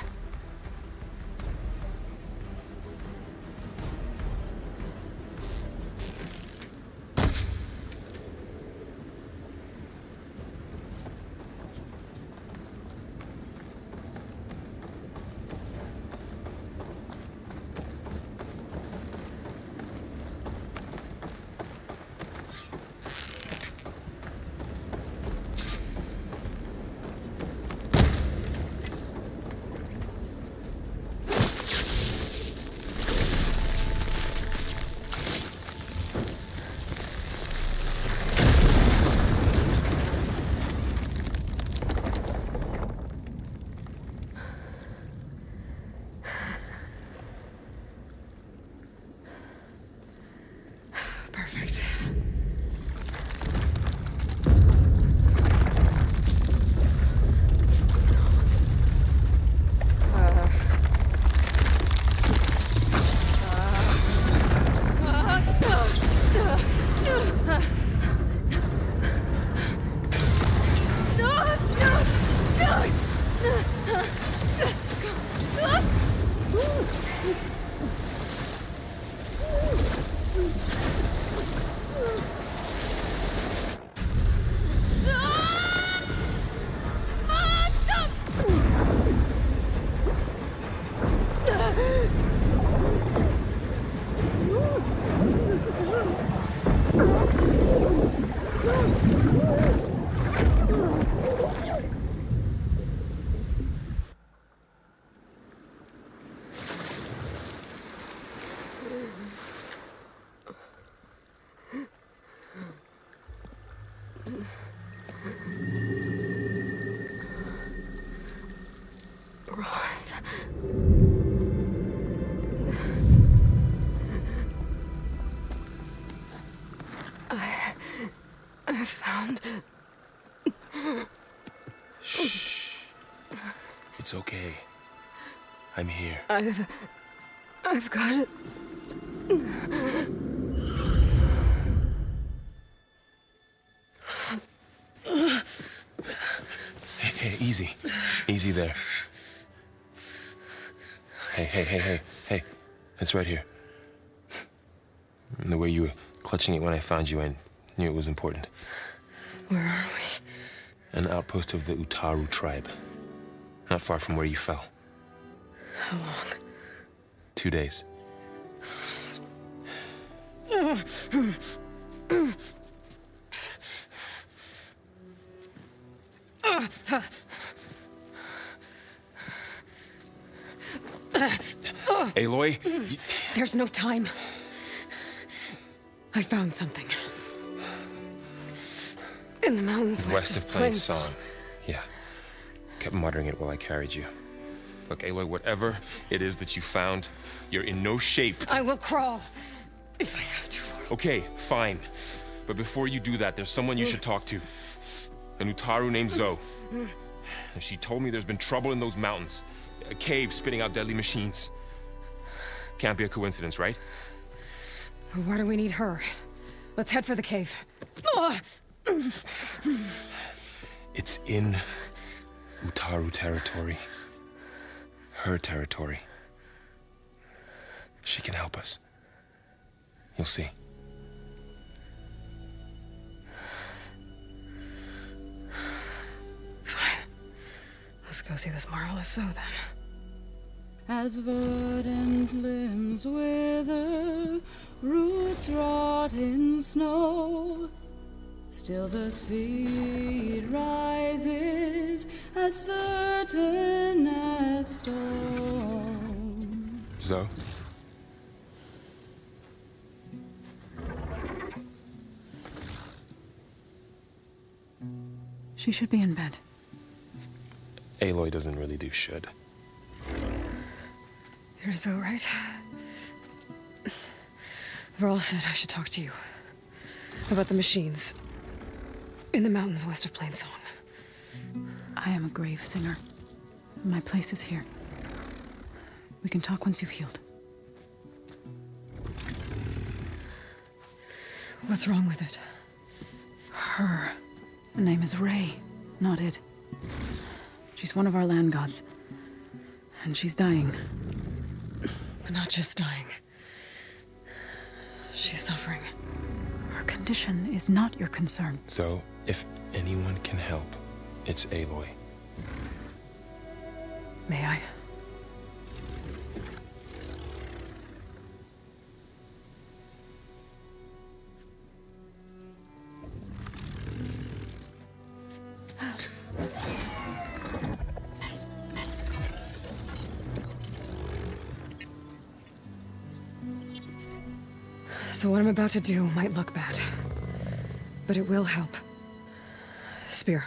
[SPEAKER 2] Perfect. Rost. I found...
[SPEAKER 3] Shh. It's okay. I'm here.
[SPEAKER 2] I've got it.
[SPEAKER 3] Hey, easy. Easy there. Hey. It's right here. And the way you were clutching it when I found you, I knew it was important.
[SPEAKER 2] Where are we?
[SPEAKER 3] An outpost of the Utaru tribe. Not far from where you fell.
[SPEAKER 2] How long?
[SPEAKER 3] 2 days. Aloy?
[SPEAKER 2] There's no time. I found something. In the mountains
[SPEAKER 3] west of Plains Song. Yeah. Kept muttering it while I carried you. Look, Aloy, whatever it is that you found, you're in no shape to...
[SPEAKER 2] I will crawl, if I have to.
[SPEAKER 3] Okay, fine. But before you do that, there's someone you should talk to. An Utaru named Zoe. And she told me there's been trouble in those mountains. A cave spitting out deadly machines. Can't be a coincidence, right?
[SPEAKER 2] Why do we need her? Let's head for the cave.
[SPEAKER 3] It's in Utaru territory. Her territory. She can help us. You'll see.
[SPEAKER 2] Fine. Let's go see this marvelous Zoe then.
[SPEAKER 5] As verdant limbs wither, roots rot in snow, still the seed rises as certain as stone.
[SPEAKER 3] Zoe?
[SPEAKER 5] She should be in bed.
[SPEAKER 3] Aloy doesn't really do should.
[SPEAKER 2] You're Zoe, right? Varl said I should talk to you about the machines in the mountains west of Plainsong.
[SPEAKER 5] I am a grave singer. My place is here. We can talk once you've healed.
[SPEAKER 2] What's wrong with it?
[SPEAKER 5] Her name is Ray, not it. She's one of our land gods. And she's dying.
[SPEAKER 2] But not just dying. She's suffering.
[SPEAKER 5] Her condition is not your concern.
[SPEAKER 3] So, if anyone can help, it's Aloy.
[SPEAKER 2] May I? So what I'm about to do might look bad, but it will help. Spear.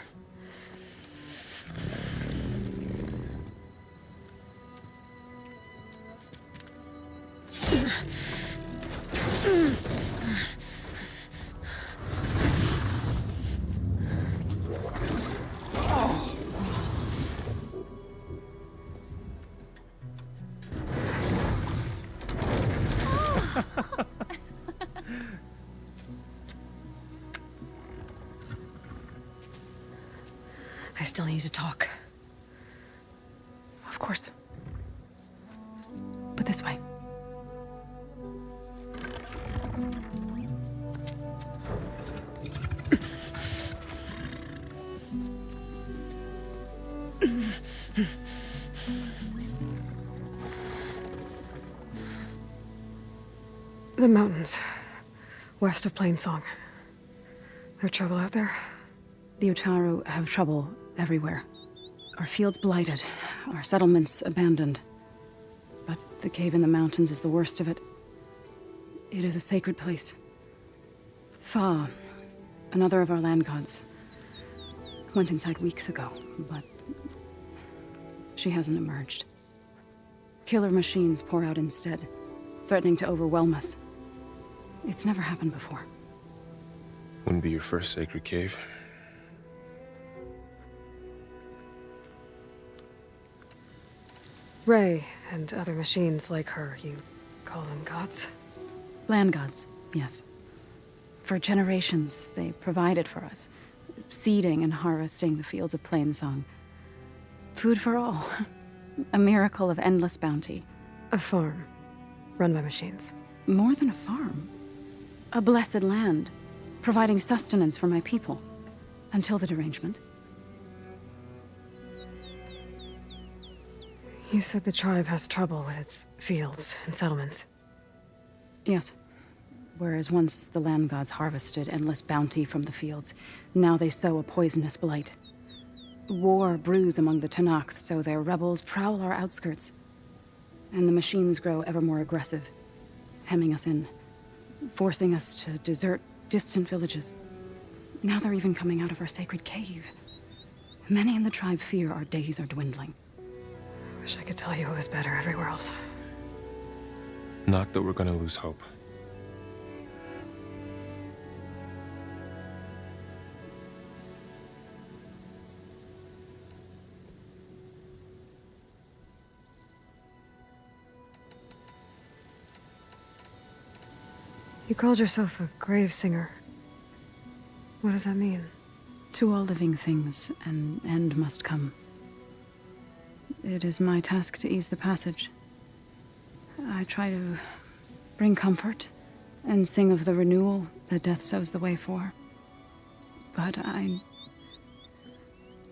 [SPEAKER 2] I still need to talk.
[SPEAKER 5] Of course. But this way.
[SPEAKER 2] The mountains, west of Plainsong. There's trouble out there?
[SPEAKER 5] The Utaru have trouble everywhere. Our fields blighted, our settlements abandoned. But the cave in the mountains is the worst of it. It is a sacred place. Fa, another of our land gods, went inside weeks ago, but she hasn't emerged. Killer machines pour out instead, threatening to overwhelm us. It's never happened before.
[SPEAKER 3] Wouldn't be your first sacred cave.
[SPEAKER 2] Ray and other machines like her, you call them gods?
[SPEAKER 5] Land gods, yes. For generations, they provided for us, seeding and harvesting the fields of Plainsong. Food for all. A miracle of endless bounty.
[SPEAKER 2] A farm, run by machines.
[SPEAKER 5] More than a farm. A blessed land, providing sustenance for my people. Until the derangement.
[SPEAKER 2] You said the tribe has trouble with its fields and settlements.
[SPEAKER 5] Yes. Whereas once the land gods harvested endless bounty from the fields, now they sow a poisonous blight. War brews among the Tenakth, so their rebels prowl our outskirts. And the machines grow ever more aggressive, hemming us in, forcing us to desert distant villages. Now they're even coming out of our sacred cave. Many in the tribe fear our days are dwindling.
[SPEAKER 2] Wish I could tell you it was better everywhere else.
[SPEAKER 3] Not that we're gonna lose hope.
[SPEAKER 2] You called yourself a grave singer. What does that mean?
[SPEAKER 5] To all living things, an end must come. It is my task to ease the passage. I try to bring comfort and sing of the renewal that death sows the way for. But I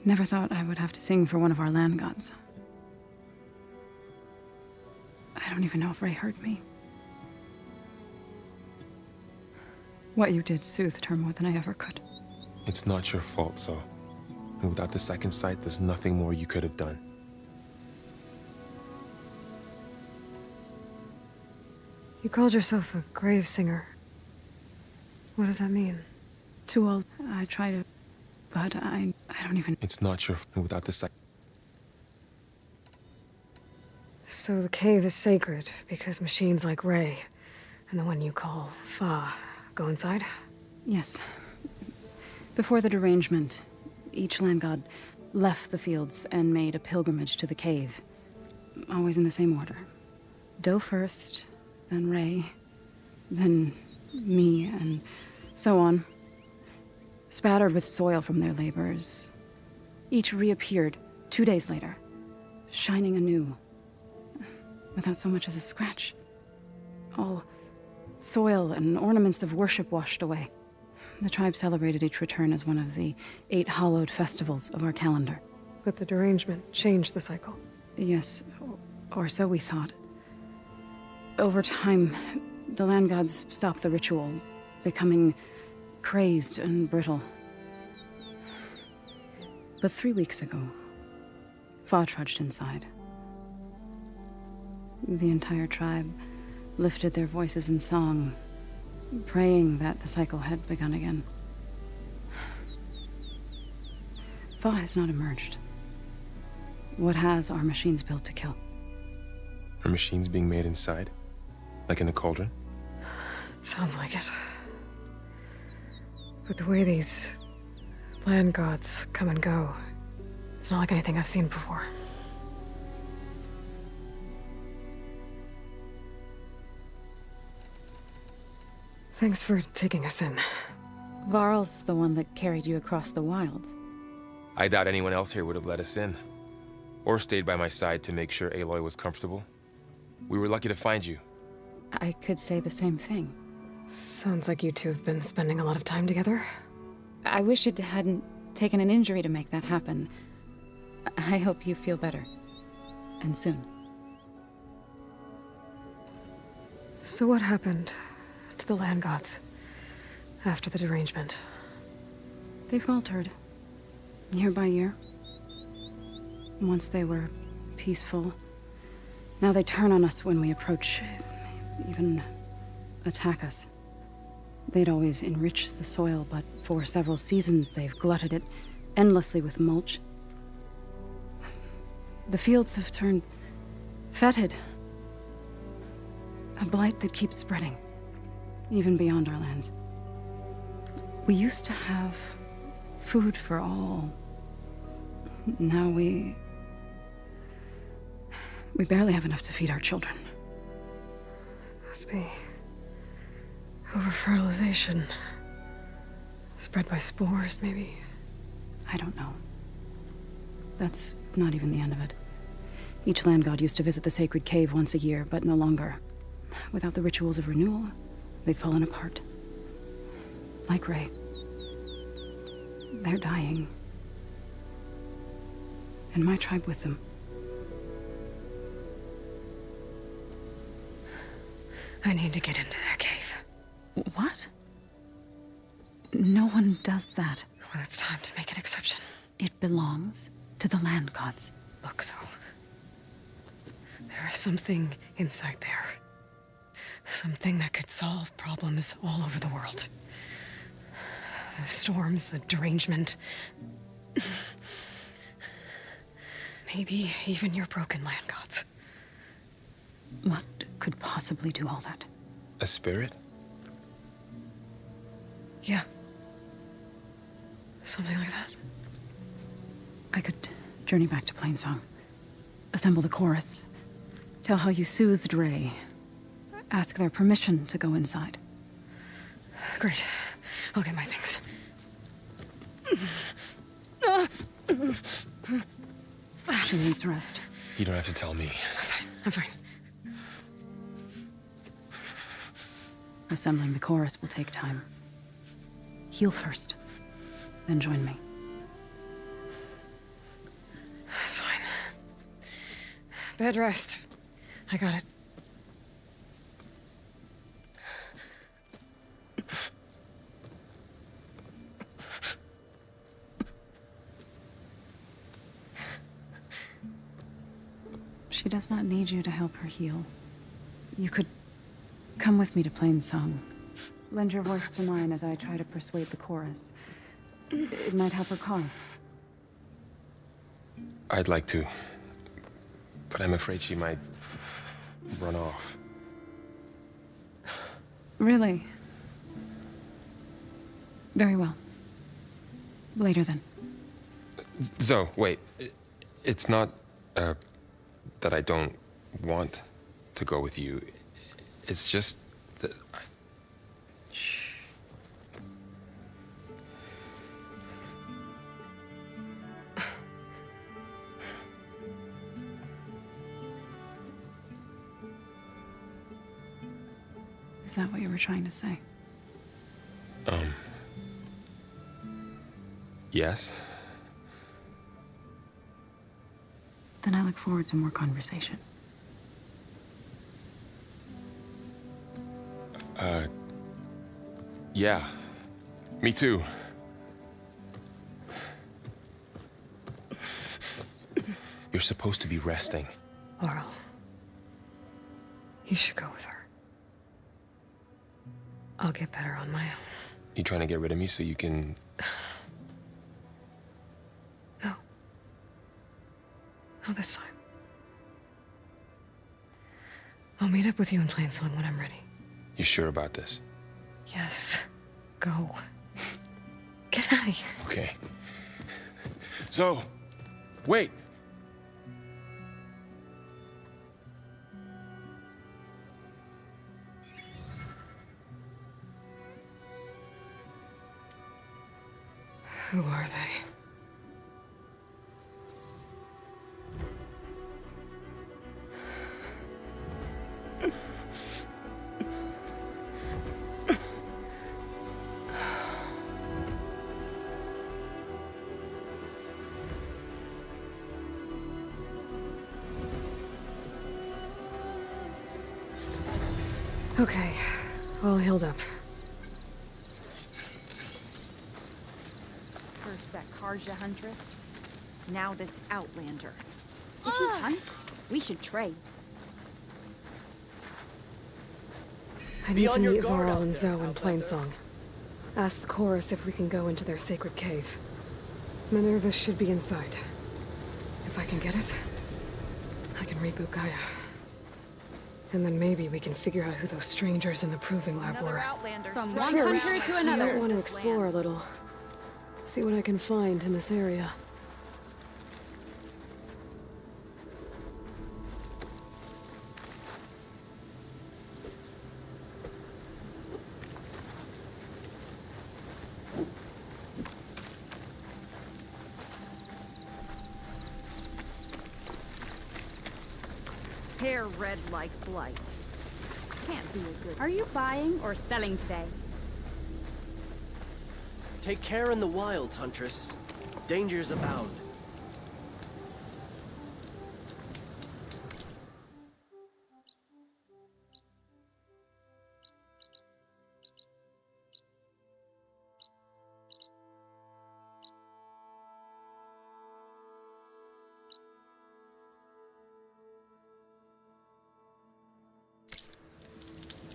[SPEAKER 5] never thought I would have to sing for one of our land gods. I don't even know if Ray heard me. What you did soothed her more than I ever could.
[SPEAKER 3] It's not your fault, so. And without the second sight, there's nothing more you could have done.
[SPEAKER 2] You called yourself a grave singer. What does that mean?
[SPEAKER 5] To all, I try to, but I don't even...
[SPEAKER 3] It's not your fault. Without the second...
[SPEAKER 2] So the cave is sacred because machines like Ray and the one you call Fa go inside?
[SPEAKER 5] Yes. Before the derangement, each land god left the fields and made a pilgrimage to the cave. Always in the same order. Doe first, then Ray, then me, and so on. Spattered with soil from their labors. Each reappeared 2 days later, shining anew, without so much as a scratch. All soil and ornaments of worship washed away. The tribe celebrated each return as one of the 8 hallowed festivals of our calendar.
[SPEAKER 2] But the derangement changed the cycle.
[SPEAKER 5] Yes, or so we thought. Over time, the land gods stopped the ritual, becoming crazed and brittle. But 3 weeks ago, Fa trudged inside. The entire tribe lifted their voices in song, praying that the cycle had begun again. Fa has not emerged. What has are machines built to kill?
[SPEAKER 3] Are machines being made inside? Like in a cauldron?
[SPEAKER 2] Sounds like it. But the way these land gods come and go, it's not like anything I've seen before. Thanks for taking us in.
[SPEAKER 5] Varl's the one that carried you across the wilds.
[SPEAKER 3] I doubt anyone else here would have let us in. Or stayed by my side to make sure Aloy was comfortable. We were lucky to find you.
[SPEAKER 5] I could say the same thing.
[SPEAKER 2] Sounds like you two have been spending a lot of time together.
[SPEAKER 5] I wish it hadn't taken an injury to make that happen. I hope you feel better. And soon.
[SPEAKER 2] So what happened to the land gods after the derangement?
[SPEAKER 5] They faltered, year by year. Once they were peaceful. Now they turn on us when we approach, even attack us. They'd always enriched the soil, but for several seasons they've glutted it endlessly with mulch. The fields have turned fetid. A blight that keeps spreading, even beyond our lands. We used to have food for all. Now we barely have enough to feed our children.
[SPEAKER 2] Must be over-fertilization. Spread by spores, maybe?
[SPEAKER 5] I don't know. That's not even the end of it. Each land god used to visit the sacred cave once a year, but no longer. Without the rituals of renewal, they've fallen apart. Like Ray. They're dying. And my tribe with them.
[SPEAKER 2] I need to get into that cave.
[SPEAKER 5] What? No one does that.
[SPEAKER 2] Well, it's time to make an exception.
[SPEAKER 5] It belongs to the land gods.
[SPEAKER 2] Look, so there is something inside there. Something that could solve problems all over the world. The storms, the derangement. Maybe even your broken land gods.
[SPEAKER 5] What could possibly do all that?
[SPEAKER 3] A spirit?
[SPEAKER 2] Yeah. Something like that.
[SPEAKER 5] I could journey back to Plainsong. Assemble the chorus. Tell how you soothed Ray. Ask their permission to go inside.
[SPEAKER 2] Great. I'll get my things.
[SPEAKER 5] She needs rest.
[SPEAKER 3] You don't have to tell me.
[SPEAKER 2] I'm fine.
[SPEAKER 5] Assembling the chorus will take time. Heal first, then join me.
[SPEAKER 2] Fine. Bed rest. I got it.
[SPEAKER 5] She does not need you to help her heal. You could come with me to Plainsong. Lend your voice to mine as I try to persuade the chorus. It might help her cause.
[SPEAKER 3] I'd like to, but I'm afraid she might run off.
[SPEAKER 5] Really? Very well. Later then.
[SPEAKER 3] Zoe, wait. It's not, that I don't want to go with you. It's just that Shh.
[SPEAKER 5] Is that what you were trying to say?
[SPEAKER 3] Yes?
[SPEAKER 5] Then I look forward to more conversation.
[SPEAKER 3] Yeah. Me too. You're supposed to be resting.
[SPEAKER 2] Laurel. You should go with her. I'll get better on my own.
[SPEAKER 3] You trying to get rid of me so you can...
[SPEAKER 2] No. Not this time. I'll meet up with you in Plainsong when I'm ready.
[SPEAKER 3] You sure about this?
[SPEAKER 2] Yes. Go. Get out of here.
[SPEAKER 3] Okay. So, wait.
[SPEAKER 2] Who are they? Okay, all healed up.
[SPEAKER 16] First that Karja huntress, now this Outlander. If you hunt, we should trade.
[SPEAKER 2] I need to meet Varl and Zoe in Plainsong. Ask the chorus if we can go into their sacred cave. Minerva should be inside. If I can get it, I can reboot Gaia. And then maybe we can figure out who those strangers in the Proving Lab were.
[SPEAKER 16] From
[SPEAKER 2] But
[SPEAKER 16] one
[SPEAKER 2] first,
[SPEAKER 16] hunter to
[SPEAKER 2] I
[SPEAKER 16] another.
[SPEAKER 2] want to explore a little. See what I can find in this area.
[SPEAKER 16] Hair red like blight. Can't be a good. Are you buying or selling today?
[SPEAKER 10] Take care in the wilds, Huntress. Dangers abound.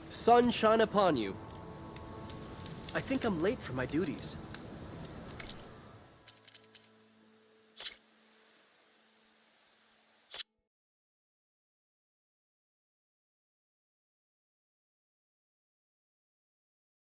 [SPEAKER 10] Sun shine upon you. I think I'm late for my duties.